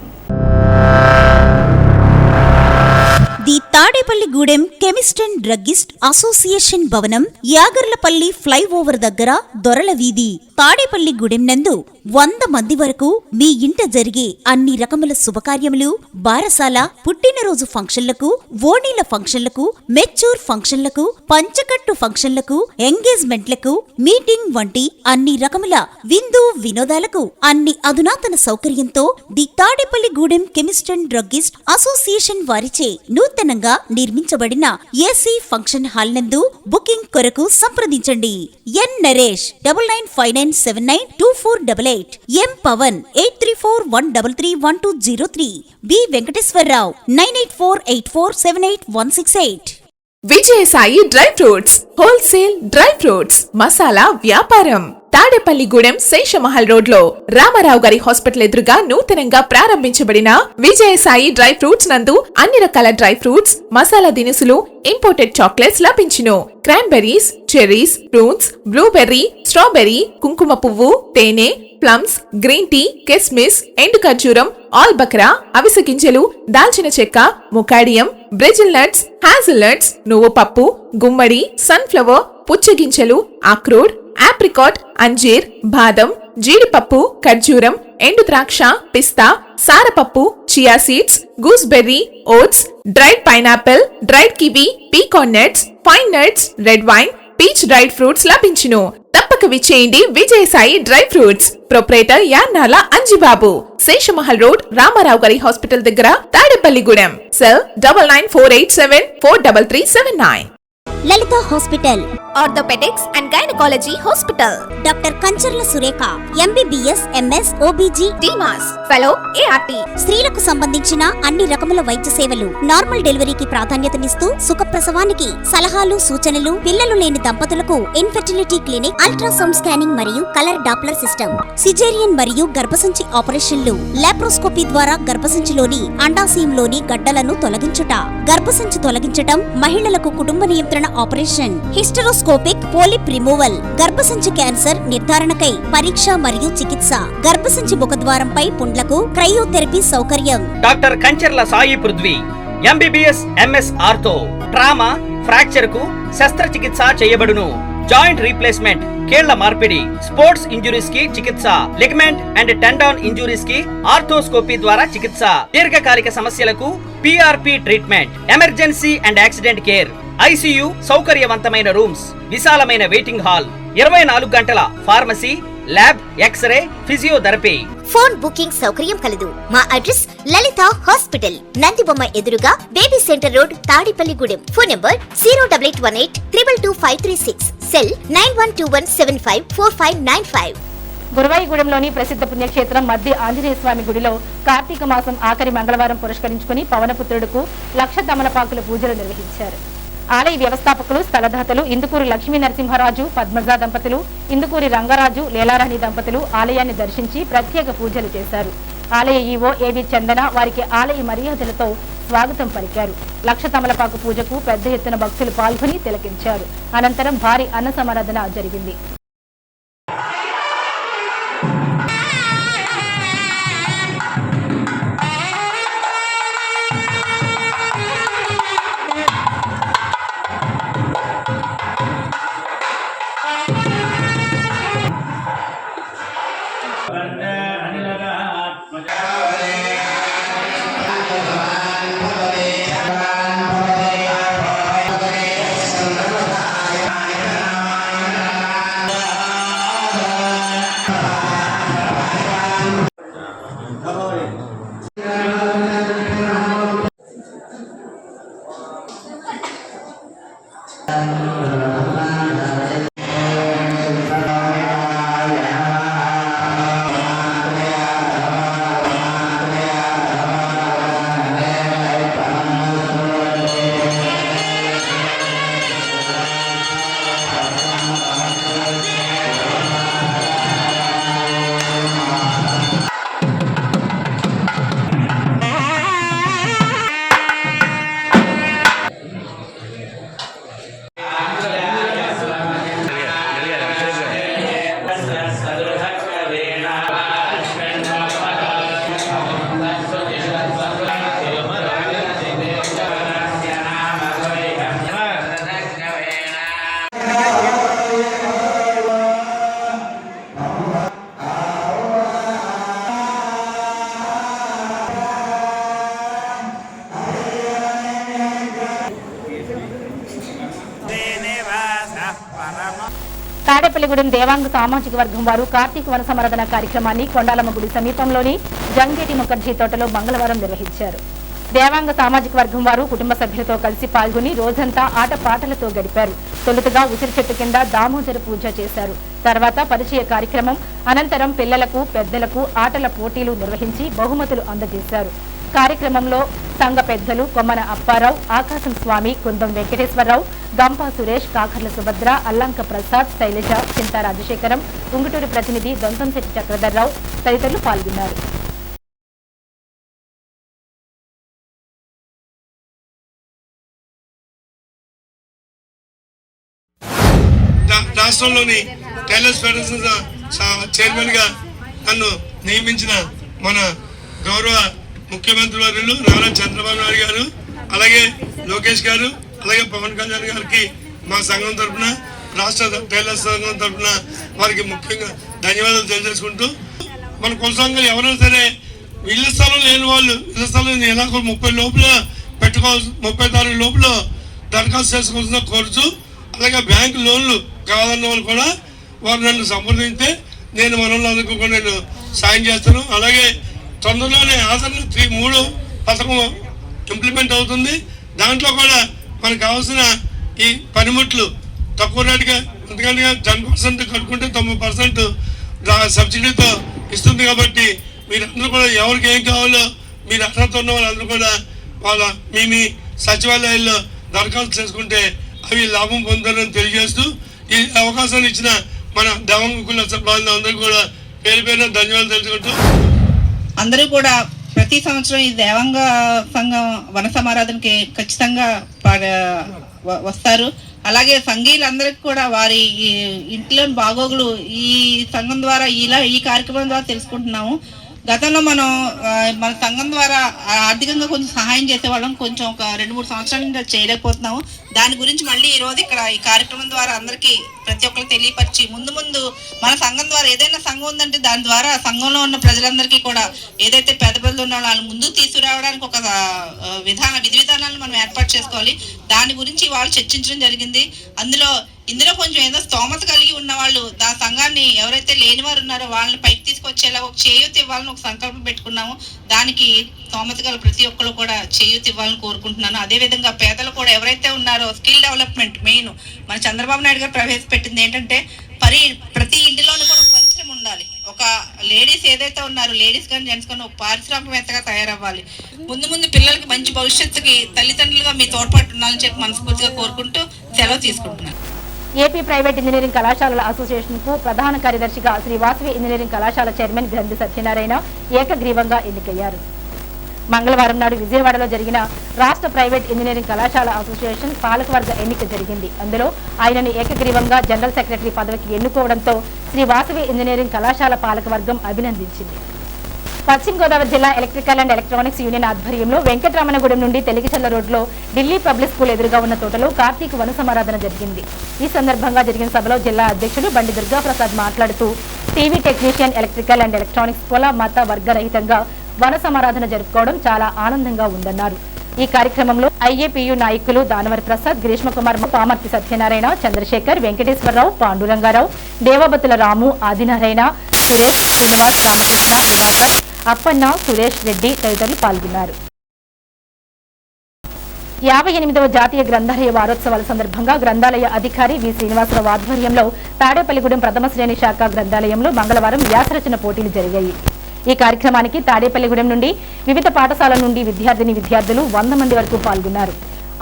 The Tadepalligudem chemist and druggist association భవనం, యాగర్లపల్లి ఫ్లైఓవర్ దగ్గర దొరల వీధి, తాడేపల్లిగూడెం నందు 100 మంది వరకు మీ ఇంట జరిగే అన్ని రకముల శుభకార్యములు, బారసాల, పుట్టినరోజు ఫంక్షన్లకు, ఓణీల ఫంక్షన్లకు, మెచ్యూర్ ఫంక్షన్లకు, పంచకట్టు ఫంక్షన్లకు, ఎంగేజ్మెంట్లకు, మీటింగ్ వంటి అన్ని రకముల విందు వినోదాలకు అన్ని అధునాతన సౌకర్యంతో the Tadepalligudem chemist and druggist association వారిచే నూతనంగా నిర్మించబడిన ఏసీ ఫంక్షన్ హాల్ నందు బుకింగ్ కొరకు సంప్రదించండి. N Naresh 9959792488, M Pavan 8341331203, B Venkateswararao 9848478168. Vijayasai dry fruits wholesale dry fruits masala వ్యాపారం, తాడేపల్లిగూడెం శేషమహల్ రోడ్ లో రామారావు గారి హాస్పిటల్ ఎదురుగా నూతనంగా ప్రారంభించబడిన విజయసాయి డ్రై ఫ్రూట్స్ నందు అన్ని రకాల డ్రై ఫ్రూట్స్, మసాలా దినుసులు, ఇంపోర్టెడ్ చాక్లెట్స్ లభించును. Cranberries, cherries, prunes, blueberry, strawberry, కుంకుమ పువ్వు, తేనె, ప్లమ్స్, గ్రీన్ టీ, కిస్మిస్, ఎండు ఖర్జూరం, ఆల్ బక్రా, అవిసె గింజలు, దాల్చిన చెక్క, ముకాడియం, బ్రెజిల్ నట్స్, హ్యాజిల్ నట్స్, నువ్వు పప్పు, గుమ్మడి, సన్ఫ్లవర్, పుచ్చగింజలు, అక్రోడ్, ఆప్రికాట్, అంజీర్, బాదం, జీడిపప్పు, ఖర్జూరం, ఎండు ద్రాక్ష, పిస్తా, సారపప్పు, chia seeds, gooseberry, oats, dried pineapple, dried kiwi, pecan nuts, fine nuts, red wine, peach dried fruits లభించును. తప్పక విచ్చేయండి Vijayasai dry fruits. Proprietor Yannala Anjibabu, Seshamahal road, Ramarao గారి హాస్పిటల్ దగ్గర, Tadepalligudem. Cell 9948743379. Lalitha hospital orthopaedics and gynaecology hospital. Doctor Kancharla Surekha MBBS MS OBG డిమాస్ fellow ART. స్త్రీలకు సంబంధించిన అన్ని రకముల వైద్య సేవలు, నార్మల్ డెలివరీకి ప్రాధాన్యతనిస్తూ సుఖప్రసవానికి సలహాలు సూచనలు, పిల్లలు లేని దంపతులకు ఇన్ఫెర్టిలిటీ క్లినిక్, అల్ట్రాసౌండ్ స్కానింగ్ మరియు కలర్ డాప్లర్ సిస్టమ్, సిజేరియన్ మరియు గర్భసంచి ఆపరేషన్లు, లాప్రోస్కోపీ ద్వారా గర్భసంచిలోని అండాశయంలోని గడ్డలను తొలగించుట, గర్భసంచి తొలగించటం, మహిళలకు కుటుంబ నియంత్రణ ఆపరేషన్, హిస్టరోస్కోపిక్ పోలిప్ రిమూవల్, గర్భసంచి క్యాన్సర్ నిర్ధారణకై పరీక్ష మరియు చికిత్స, గర్భసంచి ముఖద్వారంపై పుండ్లకు క్రయోథెరపీ సౌకర్యం. Doctor Kancharla Sai Prithvi MBBS MS ortho, trauma, fracture కు శస్త్రచికిత్స చేయబడును. జాయింట్ రీప్లేస్మెంట్, కీళ్ల మార్పిడి, స్పోర్ట్స్ ఇంజురీస్ కి చికిత్స, లిగమెంట్ అండ్ టెండాన్ ఇంజురీస్ కి ఆర్థోస్కోపీ ద్వారా చికిత్స, దీర్ఘకాలిక సమస్యలకు PRP treatment, emergency and accident care, ICU సౌకర్యవంతమైన రూమ్స్, విశాలమైన వెయిటింగ్ హాల్, 24 గంటల pharmacy, lab, x-ray, physiotherapy. Phone booking సౌకర్యం కలదు. మా అడ్రస్ లలిత హాస్పిటల్, నందిబొమ్మ ఎదురుగా, baby centre road, Tadepalligudem. Phone number 08818222536, cell 9121754595. గురువాయిగూడెంలోని ప్రసిద్ధ పుణ్యక్షేత్రం మధ్య ఆంజనేయ స్వామి గుడిలో కార్తీక మాసం ఆఖరి మంగళవారం పురస్కరించుకుని పవనపుత్రుడుకు 1,00,000 తమలపాకుల పూజలు నిర్వహించారు. ఆలయ వ్యవస్థాపకులు, స్థలదాతలు ఇందుకూరి లక్ష్మీ నరసింహరాజు, పద్మజ దంపతులు, ఇందుకూరి రంగరాజు, లీలారాణి దంపతులు ఆలయాన్ని దర్శించి ప్రత్యేక పూజలు చేశారు. ఆలయ ఈవో ఏవి చందన వారికి ఆలయ మర్యాదలతో స్వాగతం పలికారు. 1,00,000 తమలపాకు పూజకు పెద్ద ఎత్తున భక్తులు పాల్గొని తిలకించారు. అనంతరం భారీ అన్న సమారాధన జరిగింది. తాడేపల్లిగూడెం దేవాంగ సామాజిక వర్గం వారు కార్తీక వన సమరాధన కార్యక్రమాన్ని కొండాలమ్మ గుడి సమీపంలోని జంగేటి ముఖర్జీ తోటలో మంగళవారం నిర్వహించారు. దేవాంగ సామాజిక వర్గం వారు కుటుంబ సభ్యులతో కలిసి పాల్గొని రోజంతా ఆటపాటలతో గడిపారు. తొలుతగా ఉసిరి చెట్టు కింద దామోదర పూజ చేశారు. తర్వాత పరిచయ కార్యక్రమం, అనంతరం పిల్లలకు పెద్దలకు ఆటల పోటీలు నిర్వహించి బహుమతులు అందజేశారు. కార్యక్రమంలో సంఘ పెద్దలు కొమ్మన అప్పారావు, ఆకాశం స్వామి, కుందం వెంకటేశ్వరరావు, గంపా సురేష్, కాకర్ల సుభద్ర, అల్లంక ప్రసాద్, శైలజ, చింతా రాజశేఖరం, ఉంగుటూరు ప్రతినిధి దొంతంశెట్టి చక్రధర్రావు తదితరులు పాల్గొన్నారు. రాష్ట్రంలోని టైలర్స్ ఫెడరేషన్ చైర్మన్ గా నన్ను నియమించిన మన గౌరవ ముఖ్యమంత్రి వర్యులు నారా చంద్రబాబు నాయుడు గారు, అలాగే లోకేష్ గారు, అలాగే పవన్ కళ్యాణ్ గారికి మా సంఘం తరఫున, రాష్ట్ర టైలర్స్ సంఘం తరఫున వారికి ముఖ్యంగా ధన్యవాదాలు తెలియజేసుకుంటూ, మన కుల సంఘాలు ఎవరైనా సరే ఇళ్ల స్థలం లేని వాళ్ళు ఇళ్ల స్థలం ఎలా 30 లోపల పెట్టుకోవాల్సి 30 తారీఖు లోపల దరఖాస్తు చేసుకోవాల్సిన కోరుచు, అలాగే బ్యాంకు లోన్లు కావాలన్న వాళ్ళు కూడా వారు నన్ను సంప్రదింస్తే నేను మనోళ్ళందరికీ కూడా నేను సాయం చేస్తాను. అలాగే తొందరలోనే ఆసరణ 3 పథకం ఇంప్లిమెంట్ అవుతుంది. దాంట్లో కూడా మనకు కావాల్సిన ఈ పనిముట్లు తక్కువ రేటుగా ఎందుకంటే 10% కట్టుకుంటే 90% సబ్సిడీతో ఇస్తుంది. కాబట్టి మీరందరూ కూడా ఎవరికి ఏం కావాలో మీరు అర్హత ఉన్న వాళ్ళందరూ కూడా వాళ్ళ మీ సచివాలయాల్లో దరఖాస్తు చేసుకుంటే అవి లాభం పొందాలని తెలియజేస్తూ ఈ అవకాశాన్ని ఇచ్చిన మన దేవంగుల అందరూ కూడా పేరు పేరున ధన్యవాదాలు తెలుసుకుంటూ అందరూ కూడా ప్రతి సంవత్సరం ఈ దేవాంగ సంఘం వన సమారాధనకి ఖచ్చితంగా వస్తారు. అలాగే సంఘీయులందరికీ కూడా వారి ఇంట్లోని బాగోగులు ఈ సంఘం ద్వారా ఈ కార్యక్రమం ద్వారా తెలుసుకుంటున్నాము. గతంలో మనం మన సంఘం ద్వారా ఆర్థికంగా కొంచెం సహాయం చేసేవాళ్ళం, కొంచెం ఒక 2-3 సంవత్సరాల నుంచి చేయలేకపోతున్నాము. దాని గురించి మళ్ళీ ఈరోజు ఇక్కడ ఈ కార్యక్రమం ద్వారా అందరికీ ప్రతి ఒక్కరు తెలియపరిచి ముందు మన సంఘం ద్వారా ఏదైనా సంఘం ఉందంటే దాని ద్వారా సంఘంలో ఉన్న ప్రజలందరికీ కూడా ఏదైతే పేద ప్రజలు ఉన్నారో వాళ్ళు ముందుకు తీసుకురావడానికి ఒక విధి విధానాలను మనం ఏర్పాటు చేసుకోవాలి. దాని గురించి వాళ్ళు చర్చించడం జరిగింది. ఇందులో కొంచెం ఏదో స్తోమత కలిగి ఉన్న వాళ్ళు ఆ సంఘాన్ని ఎవరైతే లేని వారు ఉన్నారో వాళ్ళని పైకి తీసుకొచ్చేలా ఒక చేయూత ఇవ్వాలని ఒక సంకల్పం పెట్టుకున్నాము. దానికి స్తోమత గల ప్రతి ఒక్కరు కూడా చేయూత ఇవ్వాలని కోరుకుంటున్నాను. అదేవిధంగా పేదలు కూడా ఎవరైతే ఉన్నారో స్కిల్ డెవలప్మెంట్ మెయిన్ మన చంద్రబాబు నాయుడు గారు ప్రవేశపెట్టింది ఏంటంటే ప్రతి ఇంటిలోనూ కూడా పరిశ్రమ ఉండాలి. ఒక లేడీస్ ఏదైతే ఉన్నారో లేడీస్ కానీ జెంట్స్ కానీ ఒక పారిశ్రామికవేత్తగా తయారవ్వాలి. ముందు పిల్లలకి మంచి భవిష్యత్తుకి తల్లిదండ్రులుగా మీ తోడ్పాటు ఉండాలని చెప్పి మనస్ఫూర్తిగా కోరుకుంటూ సెలవు తీసుకుంటున్నాను. ఏపీ ప్రైవేట్ ఇంజనీరింగ్ కళాశాలల అసోసియేషన్ కు ప్రధాన కార్యదర్శిగా శ్రీ వాసవి ఇంజనీరింగ్ కళాశాల చైర్మన్ గ్రంథి సత్యనారాయణ ఏకగ్రీవంగా ఎన్నికయ్యారు. మంగళవారం నాడు విజయవాడలో జరిగిన రాష్ట్ర ప్రైవేట్ ఇంజనీరింగ్ కళాశాల అసోసియేషన్ పాలకవర్గ ఎన్నిక జరిగింది. అందులో ఆయనను ఏకగ్రీవంగా జనరల్ సెక్రటరీ పదవికి ఎన్నుకోవడంతో శ్రీ వాసవి ఇంజనీరింగ్ కళాశాల పాలకవర్గం అభినందించింది. పశ్చిమ గోదావరి జిల్లా ఎలక్ట్రికల్ అండ్ ఎలక్ట్రానిక్స్ యూనియన్ ఆధ్వర్యంలో వెంకటరమణగూడెం నుండి తెలుగుచల్ల రోడ్లో ఢిల్లీ పబ్లిక్ స్కూల్ ఎదురుగా ఉన్న తోటలో కార్తీక వన సమారాధన జరిగింది. ఈ సందర్భంగా జరిగిన సభలో జిల్లా అధ్యక్షుడు బండి దుర్గాప్రసాద్ మాట్లాడుతూ TV technician electrical and electronics కుల మత వర్గ రహితంగా వన సమారాధన జరుపుకోవడం చాలా ఆనందంగా ఉందన్నారు. ఈ కార్యక్రమంలో ఐఏపీయూ నాయకులు దానవరి ప్రసాద్, గ్రీష్మకుమార్, పామర్తి సత్యనారాయణ, చంద్రశేఖర్, వెంకటేశ్వరరావు, పాండురంగారావు, దేవబతుల రాము, ఆదినారాయణ, సురేష్, శ్రీనివాస్, రామకృష్ణ, దివాకర్, అప్పన్న, సురేష్ రెడ్డి తదితరులు పాల్గొన్నారు. 58వ జాతీయ గ్రంథాలయ వారోత్సవాల సందర్భంగా గ్రంథాలయ అధికారి వి శ్రీనివాసరావు ఆధ్వర్యంలో తాడేపల్లిగూడెం ప్రథమ శ్రేణి శాఖ గ్రంథాలయంలో మంగళవారం వ్యాసరచన పోటీలు జరిగాయి. ఈ కార్యక్రమానికి తాడేపల్లిగూడెం నుండి వివిధ పాఠశాలల నుండి విద్యార్థులు 100 మంది వరకు పాల్గొన్నారు.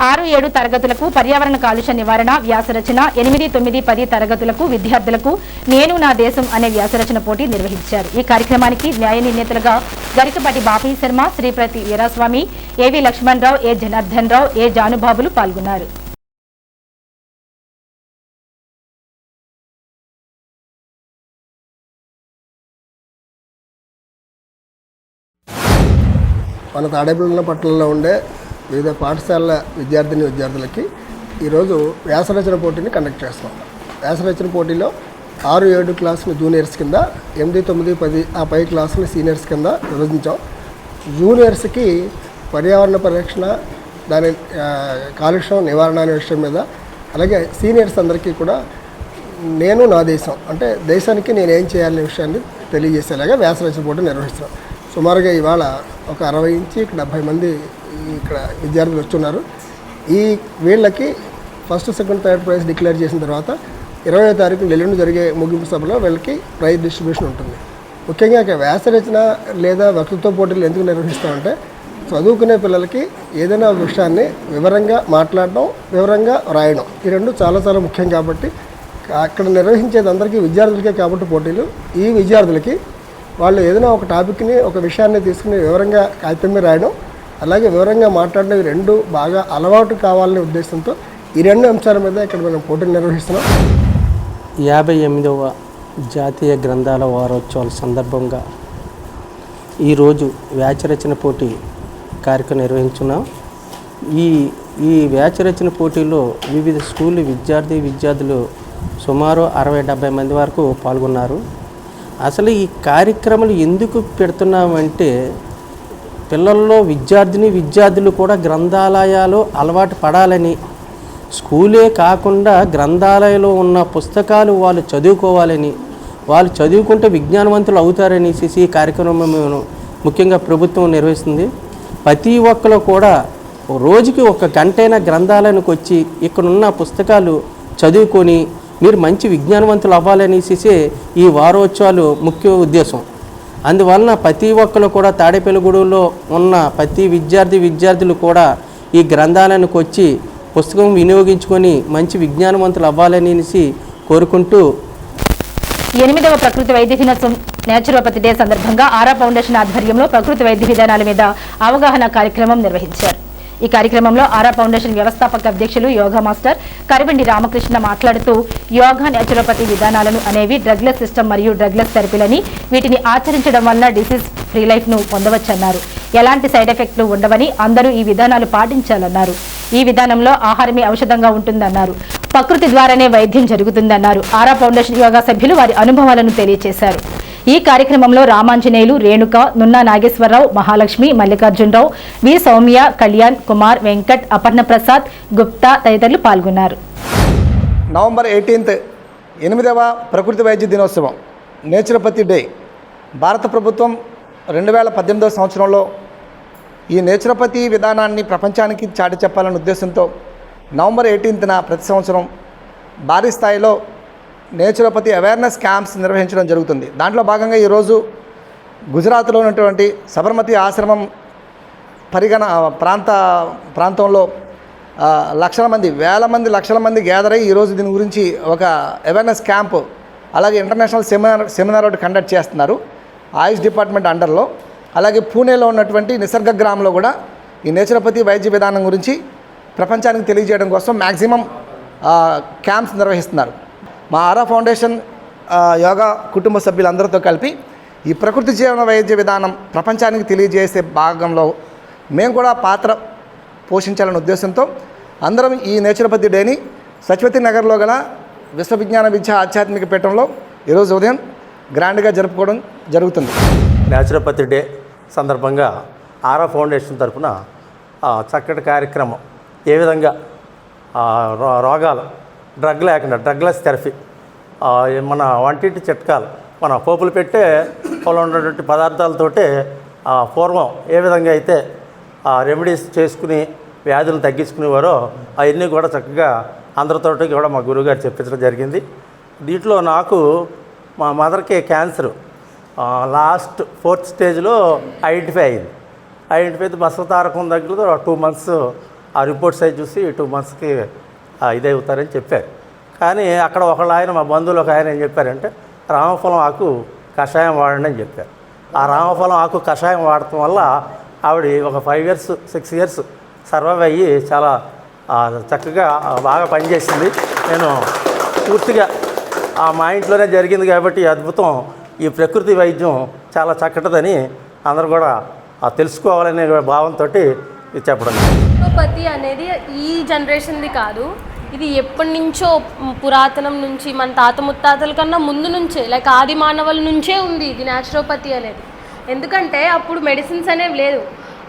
6-7 తరగతులకు పర్యావరణ కాలుష్య నివారణ వ్యాసరచన, 8, 9, 10 తరగతులకు విద్యార్థులకు నేను నా దేశం అనే వ్యాసరచన పోటీ నిర్వహించారు. ఈ కార్యక్రమానికి న్యాయ నిర్ణేతలుగా గరికపాటి బాపీ శర్మ, శ్రీప్రతి వీరాస్వామి, ఏవి లక్ష్మణరావు, ఏ జనార్దన్ రావు, ఏ జానుబాబులు పాల్గొన్నారు. మన తాడేపల్లి పట్టణంలో ఉండే వివిధ పాఠశాలల విద్యార్థులకి ఈరోజు వ్యాసరచన పోటీని కండక్ట్ చేస్తాం. వ్యాసరచన పోటీలో 6-7 క్లాసులు జూనియర్స్ కింద, 8, 9, 10 ఆ పై క్లాసులు సీనియర్స్ కింద విభజించాం. జూనియర్స్కి పర్యావరణ పరిరక్షణ, దాని కాలుష్యం నివారణ అనే విషయం మీద, అలాగే సీనియర్స్ అందరికీ కూడా నేను నా దేశం అంటే దేశానికి నేను ఏం చేయాలనే విషయాన్ని తెలియజేసేలాగా వ్యాసరచన పోటీ నిర్వహిస్తున్నాం. సుమారుగా ఇవాళ ఒక 60 నుంచి 70 మంది ఇక్కడ విద్యార్థులు వస్తున్నారు. వీళ్ళకి first, second, third prize declare చేసిన తర్వాత 20వ తారీఖు ఎల్లుండి జరిగే ముగింపు సభలో వీళ్ళకి ప్రైజ్ డిస్ట్రిబ్యూషన్ ఉంటుంది. ముఖ్యంగా వ్యాసరచన లేదా వక్తృత్వ పోటీలు ఎందుకు నిర్వహిస్తామంటే చదువుకునే పిల్లలకి ఏదైనా ఒక విషయాన్ని వివరంగా మాట్లాడడం, వివరంగా రాయడం ఈ రెండు చాలా చాలా ముఖ్యం. కాబట్టి అక్కడ నిర్వహించేది అందరికీ విద్యార్థులకే కాబట్టి పోటీలు ఈ విద్యార్థులకి వాళ్ళు ఏదైనా ఒక టాపిక్ని, ఒక విషయాన్ని తీసుకుని వివరంగా కాగితం మీద రాయడం, అలాగే వివరంగా మాట్లాడడం ఈ రెండు బాగా అలవాటు కావాలనే ఉద్దేశంతో ఈ రెండు అంశాల మీద ఇక్కడ మనం పోటీలు నిర్వహిస్తున్నాం. 58వ జాతీయ గ్రంథాల వారోత్సవాల సందర్భంగా ఈరోజు వ్యాసరచన పోటీ కార్యక్రమం నిర్వహించున్నాం. ఈ వ్యాసరచన పోటీలో వివిధ స్కూల్ విద్యార్థులు సుమారు 60-70 మంది వరకు పాల్గొన్నారు. అసలు ఈ కార్యక్రమాలు ఎందుకు పెడుతున్నామంటే పిల్లల్లో విద్యార్థులు కూడా గ్రంథాలయాలు అలవాటు పడాలని, స్కూలే కాకుండా గ్రంథాలయంలో ఉన్న పుస్తకాలు వాళ్ళు చదువుకోవాలని, వాళ్ళు చదువుకుంటే విజ్ఞానవంతులు అవుతారని ఈ కార్యక్రమం ముఖ్యంగా ప్రభుత్వం నిర్వహిస్తుంది. ప్రతి ఒక్కరు కూడా రోజుకి 1 గంటైనా గ్రంథాలయానికి వచ్చి ఇక్కడున్న పుస్తకాలు చదువుకొని మీరు మంచి విజ్ఞానవంతులు అవ్వాలనేసి ఈ వారోత్సవాలు ముఖ్య ఉద్దేశం. అందువలన ప్రతి ఒక్కరు కూడా తాడేపల్లిగూడెంలో ఉన్న ప్రతి విద్యార్థులు కూడా ఈ గ్రంథాలయానికి వచ్చి పుస్తకం వినియోగించుకొని మంచి విజ్ఞానవంతులు అవ్వాలనేసి కోరుకుంటూ 8వ ప్రకృతి వైద్య దినోత్సవం నేచురోపతి డే సందర్భంగా ఆరా ఫౌండేషన్ ఆధ్వర్యంలో ప్రకృతి వైద్య విధానాల మీద అవగాహన కార్యక్రమం నిర్వహించారు. ఈ కార్యక్రమంలో ఆరా ఫౌండేషన్ వ్యవస్థాపక అధ్యక్షులు యోగా మాస్టర్ కరివెండి రామకృష్ణ మాట్లాడుతూ యోగా నేచురోపతి విధానాలను అనేవి డ్రగ్లెస్ సిస్టమ్ మరియు డ్రగ్లెస్ థెరపీలని, వీటిని ఆచరించడం వలన డిసీజ్ ఫ్రీ లైఫ్ ను పొందవచ్చన్నారు. ఎలాంటి సైడ్ ఎఫెక్ట్లు ఉండవని అందరూ ఈ విధానాలు పాటించాలన్నారు. ఈ విధానంలో ఆహారమే ఔషధంగా ఉంటుందన్నారు. ప్రకృతి ద్వారానే వైద్యం జరుగుతుందన్నారు. ఆరా ఫౌండేషన్ యోగా సభ్యులు వారి అనుభవాలను తెలియజేశారు. ఈ కార్యక్రమంలో రామాంజనేయులు, రేణుక, నున్నా నాగేశ్వరరావు, మహాలక్ష్మి, మల్లికార్జునరావు, వి సౌమ్య, కళ్యాణ్ కుమార్, వెంకట్, అపర్ణ ప్రసాద్, గుప్తా తదితరులు పాల్గొన్నారు. నవంబర్ 18 8వ ప్రకృతి వైద్య దినోత్సవం నేచురోపతి డే. భారత ప్రభుత్వం 2018 సంవత్సరంలో ఈ నేచురోపతి విధానాన్ని ప్రపంచానికి చాటి చెప్పాలనే ఉద్దేశంతో నవంబర్ 18న ప్రతి సంవత్సరం భారీ స్థాయిలో నేచురోపతి అవేర్నెస్ క్యాంప్స్ నిర్వహించడం జరుగుతుంది. దాంట్లో భాగంగా ఈరోజు గుజరాత్లో ఉన్నటువంటి సబర్మతి ఆశ్రమం ప్రాంతంలో లక్షల మంది గ్యాదర్ అయ్యి ఈరోజు దీని గురించి ఒక అవేర్నెస్ క్యాంపు, అలాగే ఇంటర్నేషనల్ సెమినార్ ఒకటి కండక్ట్ చేస్తున్నారు ఆయుష్ డిపార్ట్మెంట్ అండర్లో. అలాగే పూణేలో ఉన్నటువంటి నిసర్గ గ్రామంలో కూడా ఈ నేచురోపతి వైద్య విధానం గురించి ప్రపంచానికి తెలియజేయడం కోసం మ్యాక్సిమం క్యాంప్స్ నిర్వహిస్తున్నారు. మా ఆరా ఫౌండేషన్ యోగా కుటుంబ సభ్యులందరితో కలిపి ఈ ప్రకృతి జీవన వైద్య విధానం ప్రపంచానికి తెలియజేసే భాగంలో మేము కూడా పాత్ర పోషించాలనే ఉద్దేశంతో అందరం ఈ నేచురోపతి డేని సత్యవతి నగర్లో గల విశ్వవిజ్ఞాన విద్యా ఆధ్యాత్మిక పీఠంలో ఈరోజు ఉదయం గ్రాండ్గా జరుపుకోవడం జరుగుతుంది. నేచురోపతి డే సందర్భంగా ఆరా ఫౌండేషన్ తరఫున చక్కటి కార్యక్రమం, ఏ విధంగా రోగాలు డ్రగ్ లేకుండా డ్రగ్లెస్ థెరపీ, మన వంటింటి చిట్కాలు, మన పోపులు పెట్టే పొలం ఉన్నటువంటి పదార్థాలతోటే పూర్వం ఏ విధంగా అయితే రెమెడీస్ చేసుకుని వ్యాధులను తగ్గించుకునేవారో అవన్నీ కూడా చక్కగా అందరితోటి కూడా మా గురువుగారు చెప్పించడం జరిగింది. దీంట్లో నాకు మా మదర్కి క్యాన్సర్ లాస్ట్ 4th స్టేజ్లో ఐడెంటిఫై అయింది. ఐడెంటిఫై అయితే బసవతారకం దగ్గర 2 months ఆ రిపోర్ట్స్ అవి చూసి 2 monthsకి ఇదే అవుతారని చెప్పారు. కానీ అక్కడ ఆయన మా బంధువులు ఒక ఆయన ఏం చెప్పారంటే రామఫలం ఆకు కషాయం వాడండి అని చెప్పారు. ఆ రామఫలం ఆకు కషాయం వాడటం వల్ల ఆవిడ ఒక 5 years 6 years సర్వైవ్ అయ్యి చాలా చక్కగా బాగా పనిచేసింది. నేను పూర్తిగా మా ఇంట్లోనే జరిగింది కాబట్టి అద్భుతం, ఈ ప్రకృతి వైద్యం చాలా చక్కటిదని అందరూ కూడా తెలుసుకోవాలనే భావంతో చెప్పడం. నేచురోపతి అనేది ఈ జనరేషన్ది కాదు, ఇది ఎప్పటి నుంచో పురాతనం నుంచి మన తాత ముత్తాతల కన్నా ముందు నుంచే, లైక్ ఆది మానవుల నుంచే ఉంది ఇది నేచురోపతి అనేది. ఎందుకంటే అప్పుడు మెడిసిన్స్ అనేవి లేదు,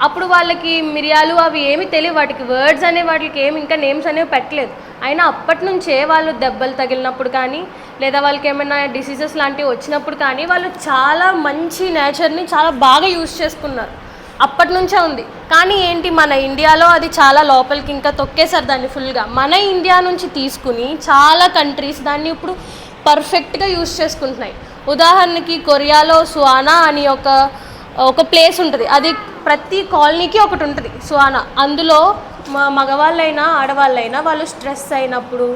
అప్పుడు వాళ్ళకి మిరియాలు అవి ఏమి తెలియదు, వాటికి వర్డ్స్ అనే వాటికి ఏమి ఇంకా నేమ్స్ అనేవి పెట్టలేదు. అయినా అప్పటి నుంచే వాళ్ళు దెబ్బలు తగిలినప్పుడు కానీ లేదా వాళ్ళకి ఏమైనా డిసీజెస్ లాంటివి వచ్చినప్పుడు కానీ వాళ్ళు చాలా మంచి నేచర్ని చాలా బాగా యూజ్ చేసుకున్నారు. అప్పటి నుంచే ఉంది. కానీ ఏంటి, మన ఇండియాలో అది చాలా లోపలికి ఇంకా తొక్కేశారు దాన్ని ఫుల్గా. మన ఇండియా నుంచి తీసుకుని చాలా కంట్రీస్ దాన్ని ఇప్పుడు పర్ఫెక్ట్గా యూజ్ చేసుకుంటున్నాయి. ఉదాహరణకి కొరియాలో సువానా అని ఒక ప్లేస్ ఉంటుంది, అది ప్రతి కాలనీకి ఒకటి ఉంటుంది సువానా. అందులో మగవాళ్ళైనా ఆడవాళ్ళైనా వాళ్ళు స్ట్రెస్ అయినప్పుడు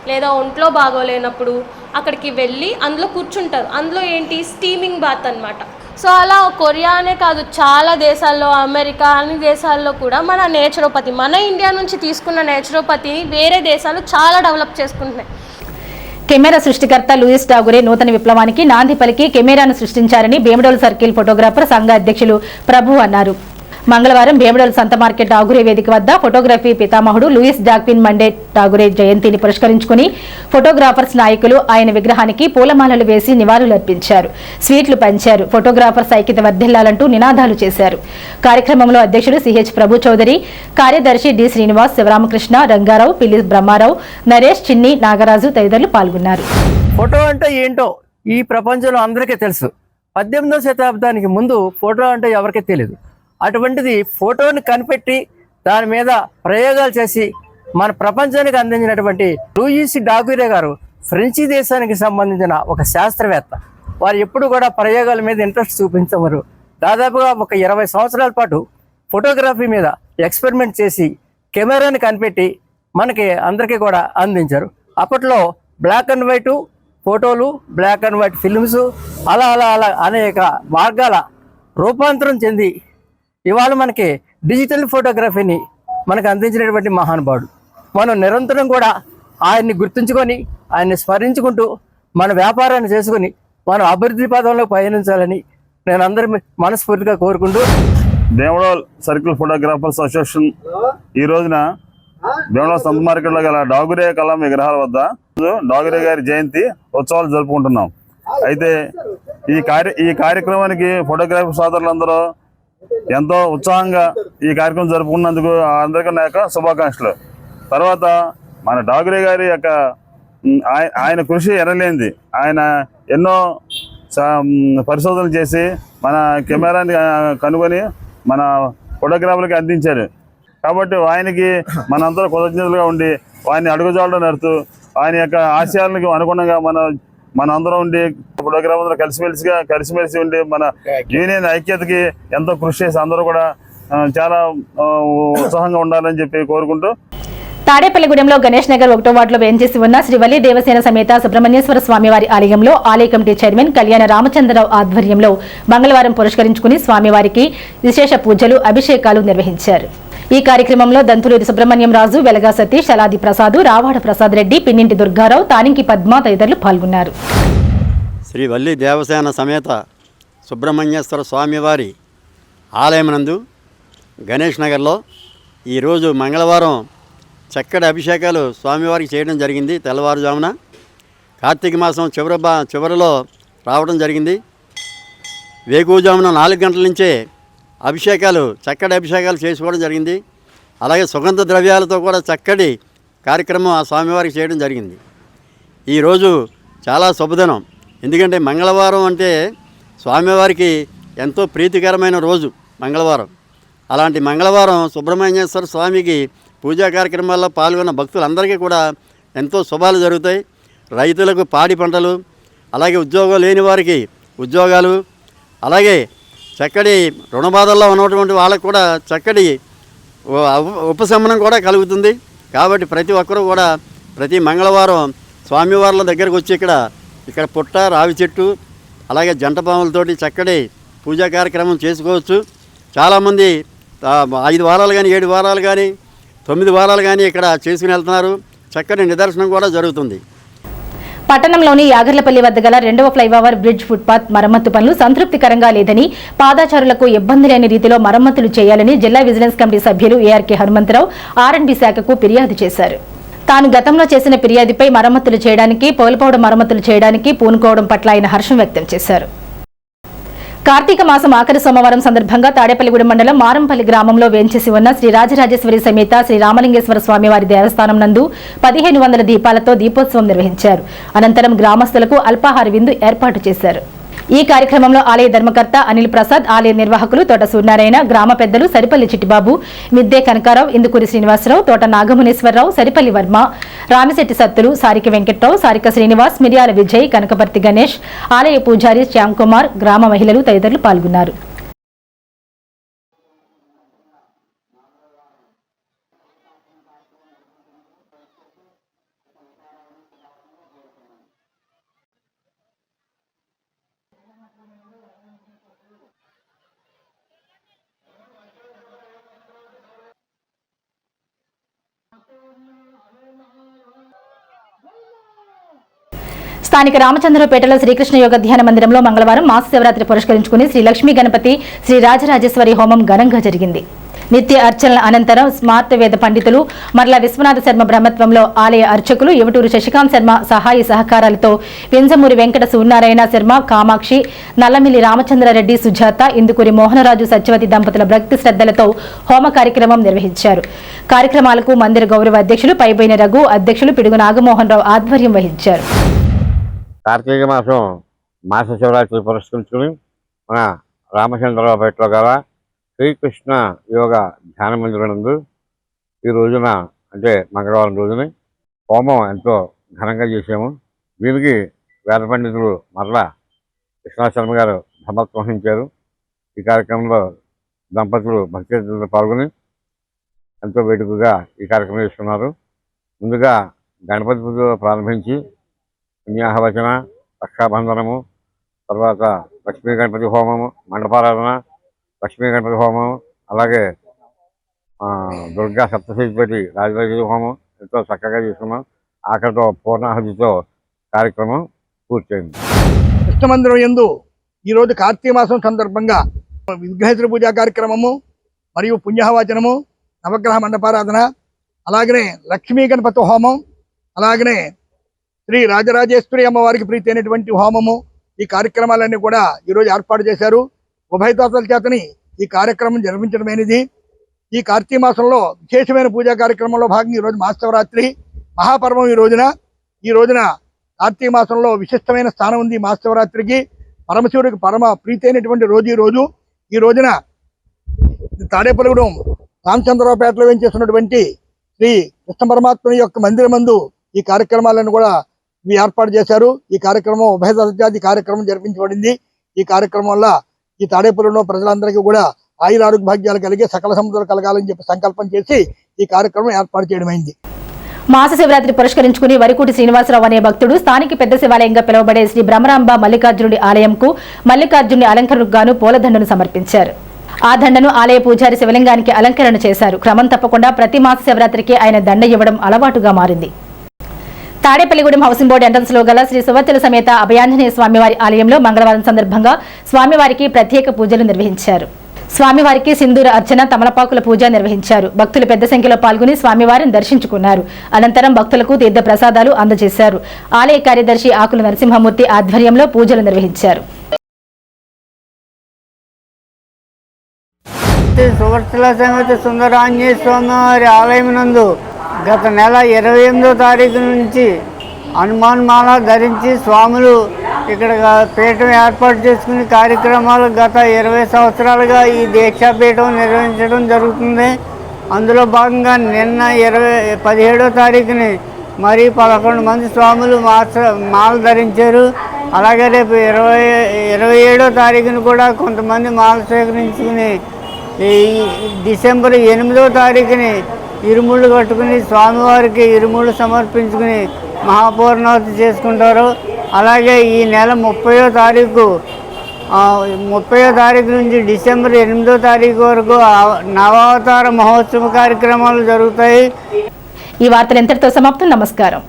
లేదా ఒంట్లో బాగోలేనప్పుడు అక్కడికి వెళ్ళి అందులో కూర్చుంటారు. అందులో ఏంటి, స్టీమింగ్ బాత్ అనమాట. సో అలా కొరియా అనే కాదు, చాలా దేశాల్లో, అమెరికా అన్ని దేశాల్లో కూడా మన నేచురోపతి, మన ఇండియా నుంచి తీసుకున్న నేచురోపతిని వేరే దేశాలు చాలా డెవలప్ చేసుకుంటున్నాయి. కెమెరా సృష్టికర్త లూయిస్ డాగురే నూతన విప్లవానికి నాంది పలికి కెమెరాను సృష్టించారని భీమడోలు సర్కిల్ ఫోటోగ్రాఫర్ సంఘ అధ్యక్షులు ప్రభు అన్నారు. మంగళవారం భీమడోలు సంత మార్కెట్ డాగురే వేదిక వద్ద ఫోటోగ్రఫీ పితామహుడు లూయిస్ జాక్విన్ మండే డాగురే జయంతిని పురస్కరించుకుని ఫోటోగ్రాఫర్స్ నాయకులు ఆయన విగ్రహానికి పూలమాలలు వేసి నివాళులర్పించారు, స్వీట్లు పంచారు. ఫోటోగ్రాఫర్స్ ఐక్యత వర్ధిల్లాలంటూ నినాదాలు చేశారు. కార్యక్రమంలో అధ్యక్షుడు సిహెచ్ ప్రభు చౌదరి, కార్యదర్శి డి శ్రీనివాస్, శివరామకృష్ణ, రంగారావు, పిల్లి బ్రహ్మారావు, నరేష్, చిన్ని, నాగరాజు తదితరులు పాల్గొన్నారు. ఫోటో అంటే ఏంటో ఈ ప్రపంచంలో అందరికీ తెలుసు. 18వ శతాబ్దానికి ముందు ఫోటో అంటే ఎవరికీ తెలియదు. అటువంటిది ఫోటోని కనిపెట్టి దాని మీద ప్రయోగాలు చేసి మన ప్రపంచానికి అందించినటువంటి లూయిస్ డాకురే గారు ఫ్రెంచి దేశానికి సంబంధించిన ఒక శాస్త్రవేత్త. వారు ఎప్పుడు కూడా ప్రయోగాల మీద ఇంట్రెస్ట్ చూపించవరు. దాదాపుగా ఒక 20 సంవత్సరాల పాటు ఫోటోగ్రఫీ మీద ఎక్స్పెరిమెంట్ చేసి కెమెరాని కనిపెట్టి మనకి అందరికీ కూడా అందించారు. అప్పట్లో బ్లాక్ అండ్ వైట్ ఫోటోలు, బ్లాక్ అండ్ వైట్ ఫిల్మ్స్ అలా అలా అలా అనేక మార్గాల రూపాంతరం చెంది ఇవాళ మనకి డిజిటల్ ఫోటోగ్రఫీని మనకు అందించినటువంటి మహానుభావుడు. మనం నిరంతరం కూడా ఆయన్ని గుర్తుంచుకొని ఆయన్ని స్మరించుకుంటూ మన వ్యాపారాన్ని చేసుకుని మనం అభివృద్ధి పదంలో పయనించాలని నేను అందరి మనస్ఫూర్తిగా కోరుకుంటూ భీమడోల్ సర్కిల్ ఫోటోగ్రాఫర్స్ అసోసియేషన్ ఈ రోజున భీమడోల్ సంత మార్కెట్లో గల డాగురే కళా విగ్రహాల వద్ద డాగురే గారి జయంతి ఉత్సవాలు జరుపుకుంటున్నాం. అయితే ఈ కార్యక్రమానికి ఫోటోగ్రఫీ సోదరులందరూ ఎంతో ఉత్సాహంగా ఈ కార్యక్రమం జరుపుకున్నందుకు అందరికీ నా యొక్క శుభాకాంక్షలు. తర్వాత మన డాగురే గారి యొక్క ఆయన కృషి ఎనలేనిది. ఆయన ఎన్నో పరిశోధనలు చేసి మన కెమెరాని కనుగొని మన ఫోటోగ్రాఫర్లకి అందించారు. కాబట్టి ఆయనకి మనందరూ కృతజ్ఞతలుగా ఉండి ఆయన్ని అడుగుజాడలో నడుతూ ఆయన యొక్క ఆశయాలకు అనుగుణంగా మనందరం ఉండి ఫోటోగ్రాఫర్లు కలిసిమెలిసి ఉండి మన యూనియన్ ఐక్యతకి ఎంతో కృషి చేసి అందరూ కూడా చాలా ఉత్సాహంగా ఉండాలని చెప్పి కోరుకుంటూ తాడేపల్లిగూడెంలో గణేష్ నగర్ 1వ వార్డులో వేంచేసి ఉన్న శ్రీ వల్లి దేవసేన సమేత సుబ్రహ్మణ్యేశ్వర స్వామివారి ఆలయంలో ఆలయ కమిటీ చైర్మన్ కళ్యాణ రామచంద్రరావు ఆధ్వర్యంలో మంగళవారం పురస్కరించుకుని స్వామివారికి విశేష పూజలు, అభిషేకాలు నిర్వహించారు. ఈ కార్యక్రమంలో దంతులూరి సుబ్రహ్మణ్యం రాజు, వెలగా సతీష్, అలాది ప్రసాద్, రావాడ ప్రసాద్ రెడ్డి, పిన్నింటి దుర్గారావు, తానింకి పద్మ తదితరులు పాల్గొన్నారు. శ్రీ వల్లి దేవసేన సమేత సుబ్రహ్మణ్యేశ్వర స్వామివారి ఆలయమునందు గణేష్ నగర్లో ఈరోజు మంగళవారం చక్కటి అభిషేకాలు స్వామివారికి చేయడం జరిగింది. తెల్లవారుజామున కార్తీక మాసం చివరిలో రావడం జరిగింది. వేకువజామున 4 గంటల నుంచే చక్కటి అభిషేకాలు చేసుకోవడం జరిగింది. అలాగే సుగంధ ద్రవ్యాలతో కూడా చక్కటి కార్యక్రమం ఆ స్వామివారికి చేయడం జరిగింది. ఈరోజు చాలా శుభదినం. ఎందుకంటే మంగళవారం అంటే స్వామివారికి ఎంతో ప్రీతికరమైన రోజు మంగళవారం. అలాంటి మంగళవారం సుబ్రహ్మణ్యేశ్వర స్వామికి పూజా కార్యక్రమాల్లో పాల్గొన్న భక్తులందరికీ కూడా ఎంతో శుభాలు జరుగుతాయి. రైతులకు పాడి పంటలు, అలాగే ఉద్యోగం లేని వారికి ఉద్యోగాలు, అలాగే చక్కటి రుణబాధల్లో ఉన్నటువంటి వాళ్ళకు కూడా చక్కటి ఉపశమనం కూడా కలుగుతుంది. కాబట్టి ప్రతి ఒక్కరూ కూడా ప్రతి మంగళవారం స్వామివార్ల దగ్గరకు వచ్చి ఇక్కడ పుట్ట, రావి చెట్టు, అలాగే జంట పాములతోటి చక్కటి పూజా కార్యక్రమం చేసుకోవచ్చు. చాలామంది 5 వారాలు కానీ 7 వారాలు కానీ 9 వారాలు కానీ ఇక్కడ చేసుకుని వెళ్తున్నారు. చక్కటి నిదర్శనం కూడా జరుగుతుంది. పట్టణంలోని యాగర్లపల్లి వద్ద గల 2వ ఫ్లైఓవర్ బ్రిడ్జ్ ఫుట్పాత్ మరమ్మతు పనులు సంతృప్తికరంగా లేదని, పాదాచారులకు ఇబ్బంది లేని రీతిలో మరమ్మతులు చేయాలని జిల్లా విజిలెన్స్ కమిటీ సభ్యులు ఏఆర్కే హనుమంతరావు ఆర్ఎండ్బి శాఖకు ఫిర్యాదు చేశారు. తాను గతంలో చేసిన ఫిర్యాదుపై మరమ్మతులు చేయడానికి, పోల్పౌడ మరమ్మతులు చేయడానికి పూనుకోవడం పట్ల ఆయన హర్షం వ్యక్తం చేశారు. కార్తీక మాసం ఆఖరి సోమవారం సందర్భంగా తాడేపల్లిగూడెం మండలం మారంపల్లి గ్రామంలో వేంచేసి ఉన్న శ్రీ రాజరాజేశ్వరి సమేత శ్రీ రామలింగేశ్వర స్వామివారి దేవస్థానం నందు 1500 దీపాలతో దీపోత్సవం నిర్వహించారు. అనంతరం గ్రామస్తులకు అల్పాహార విందు ఏర్పాటు చేశారు. ఈ కార్యక్రమంలో ఆలయ ధర్మకర్త అనిల్ ప్రసాద్, ఆలయ నిర్వాహకులు తోట సూర్యనారాయణ, గ్రామ పెద్దలు సరిపల్లి చిట్టిబాబు, మిద్దే కనకారావు, ఇందుకూరి శ్రీనివాసరావు, తోట నాగమునేశ్వరరావు, సరిపల్లి వర్మ, రామిశెట్టి సత్తులు, సారిక వెంకట్రావు, సారిక శ్రీనివాస్, మిర్యాల విజయ్, కనకపర్తి గణేష్, ఆలయ పూజారి శ్యామ్ కుమార్, గ్రామ మహిళలు తదితరులు పాల్గొన్నారు. స్థానిక రామచంద్రపేటలో శ్రీకృష్ణ యోగ ధ్యాన మందిరంలో మంగళవారం మాస శివరాత్రి పురస్కరించుకుని శ్రీ లక్ష్మీ గణపతి, శ్రీ రాజరాజేశ్వరి హోమం ఘనంగా జరిగింది. నిత్య అర్చనల అనంతరం స్మార్త వేద పండితులు మర్ల విశ్వనాథ శర్మ బ్రహ్మత్వంలో ఆలయ అర్చకులు యువటూరు శశికాంత్ శర్మ సహాయ సహకారాలతో వింజమూరి వెంకట సూర్యనారాయణ శర్మ, కామాక్షి, నల్లమిల్లి రామచంద్రారెడ్డి, సుజాత, ఇందుకూరి మోహనరాజు, సత్యవతి దంపతుల భక్తి శ్రద్ధలతో హోమ కార్యక్రమం నిర్వహించారు. కార్యక్రమాలకు మందిర గౌరవ అధ్యక్షులు పైబోయిన రఘు, అధ్యక్షులు పిడుగు నాగమోహన్ రావు ఆధ్వర్యం వహించారు. కార్తీక మాసం మాస శివరాత్రి పురస్కరించుకుని మన రామచంద్రరావుపేటలో గల శ్రీకృష్ణ యోగ ధ్యాన మందిరం నందు ఈ రోజున అంటే మంగళవారం రోజుని హోమం ఎంతో ఘనంగా చేసాము. దీనికి వేద పండితులు మరలా కృష్ణాశర్మ గారు ధర్మత్వం వహించారు. ఈ కార్యక్రమంలో దంపతులు భక్తులతో పాల్గొని ఎంతో వేడుకగా ఈ కార్యక్రమం చేస్తున్నారు. ముందుగా గణపతి పూజ ప్రారంభించి పుణ్యాహవచన, రక్షాబంధనము, తర్వాత లక్ష్మీ గణపతి హోమము, మండపారాధన, లక్ష్మీ గణపతి హోమం, అలాగే దుర్గా సప్తశతిపతి రాజరాజేశ్వరి హోమం ఎంతో చక్కగా చేసుకున్నాం. ఆఖరితో పూర్ణాహుతితో కార్యక్రమం పూర్తయింది. కృష్ణమందిరం యందు ఈరోజు కార్తీక మాసం సందర్భంగా విఘ్నేశ్వర పూజా కార్యక్రమము మరియు పుణ్యహవాచనము, నవగ్రహ మండపారాధన, అలాగనే లక్ష్మీ గణపతి హోమం, అలాగనే శ్రీ రాజరాజేశ్వరి అమ్మవారికి ప్రీతి అయినటువంటి హోమము, ఈ కార్యక్రమాలన్నీ కూడా ఈరోజు ఏర్పాటు చేశారు. ఉభయతాతల చేతని ఈ కార్యక్రమం జరిపించడమైనది. ఈ కార్తీక మాసంలో విశేషమైన పూజా కార్యక్రమంలో భాగంగా ఈరోజు మహాశివరాత్రి మహాపర్వం. ఈ రోజున కార్తీక మాసంలో విశిష్టమైన స్థానం ఉంది. మహాశివరాత్రికి పరమశివుడికి పరమ ప్రీతి అయినటువంటి రోజు ఈ రోజున తాడేపల్లిగూడెం రామచంద్రరావుపేటలో వేయించేస్తున్నటువంటి శ్రీ కృష్ణ పరమాత్మ యొక్క మందిరమందు ఈ కార్యక్రమాలను కూడా ఏర్పాటు చేశారు. ఈ కార్యక్రమం ఉభయజాతి కార్యక్రమం జరిపించబడింది. ఈ కార్యక్రమం వల్ల ఈ తాడేపల్లిలో ప్రజలందరికీ కూడా ఆయురారోగ్య భాగ్యాలు కలిగి సకల సముద్రాలు కలగాలని చెప్పి సంకల్పం చేసి ఈ కార్యక్రమం ఏర్పాటు చేయడమైంది. మాస శివరాత్రి పురస్కరించుకుని వరికూటి శ్రీనివాసరావు అనే భక్తుడు స్థానిక పెద్ద శివాలయంగా పిలువబడే శ్రీ బ్రహ్మరాంబ మల్లికార్జునుడి ఆలయంకు మల్లికార్జునుడి అలంకరణకు గాను పూలదండను సమర్పించారు. ఆ దండను ఆలయ పూజారి శివలింగానికి అలంకరణ చేశారు. క్రమం తప్పకుండా ప్రతి మాస శివరాత్రికి ఆయన దండ ఇవ్వడం అలవాటుగా మారింది. తాడేపల్లిగూడెం హౌసింగ్ బోర్డు ఎంట్రన్స్ లో గల శ్రీ సువత్తుల సమేత అభయాంజనేయ స్వామివారి ఆలయంలో మంగళవారం సందర్భంగా స్వామివారికి ప్రత్యేక పూజలు నిర్వహించారు. స్వామివారికి సింధూర అర్చన, తమలపాకుల పూజ నిర్వహించారు. భక్తులు పెద్ద సంఖ్యలో పాల్గొని స్వామివారిని దర్శించుకున్నారు. అనంతరం భక్తులకు తీర్థ ప్రసాదాలు అందజేశారు. ఆలయ కార్యదర్శి ఆకుల నరసింహమూర్తి ఆధ్వర్యంలో పూజలు నిర్వహించారు. సువర్తల సమేత సుందరాంజనేయ స్వామివారి ఆలయం నందు గత నెల 28వ తారీఖు నుంచి హనుమాన్ మాల ధరించి స్వాములు ఇక్కడ పీఠం ఏర్పాటు చేసుకుని కార్యక్రమాలు గత 20 సంవత్సరాలుగా ఈ దీక్షాపీఠం నిర్వహించడం జరుగుతుంది. అందులో భాగంగా నిన్న 17వ తారీఖుని మరి 11 మంది స్వాములు మాల ధరించారు. అలాగే రేపు 27వ తారీఖుని కూడా కొంతమంది మాల స్వీకరించుకుని ఈ డిసెంబర్ 8వ తారీఖుని ఇరుముళ్ళు కట్టుకుని స్వామివారికి ఇరుముళ్ళు సమర్పించుకుని మహాపూర్ణావతి చేసుకుంటారు. అలాగే ఈ నెల 30వ తారీఖు నుంచి డిసెంబర్ 8వ తారీఖు వరకు నవావతార మహోత్సవ కార్యక్రమాలు జరుగుతాయి. ఈ వార్తలు ఎంతటితో సమాప్తం. నమస్కారం.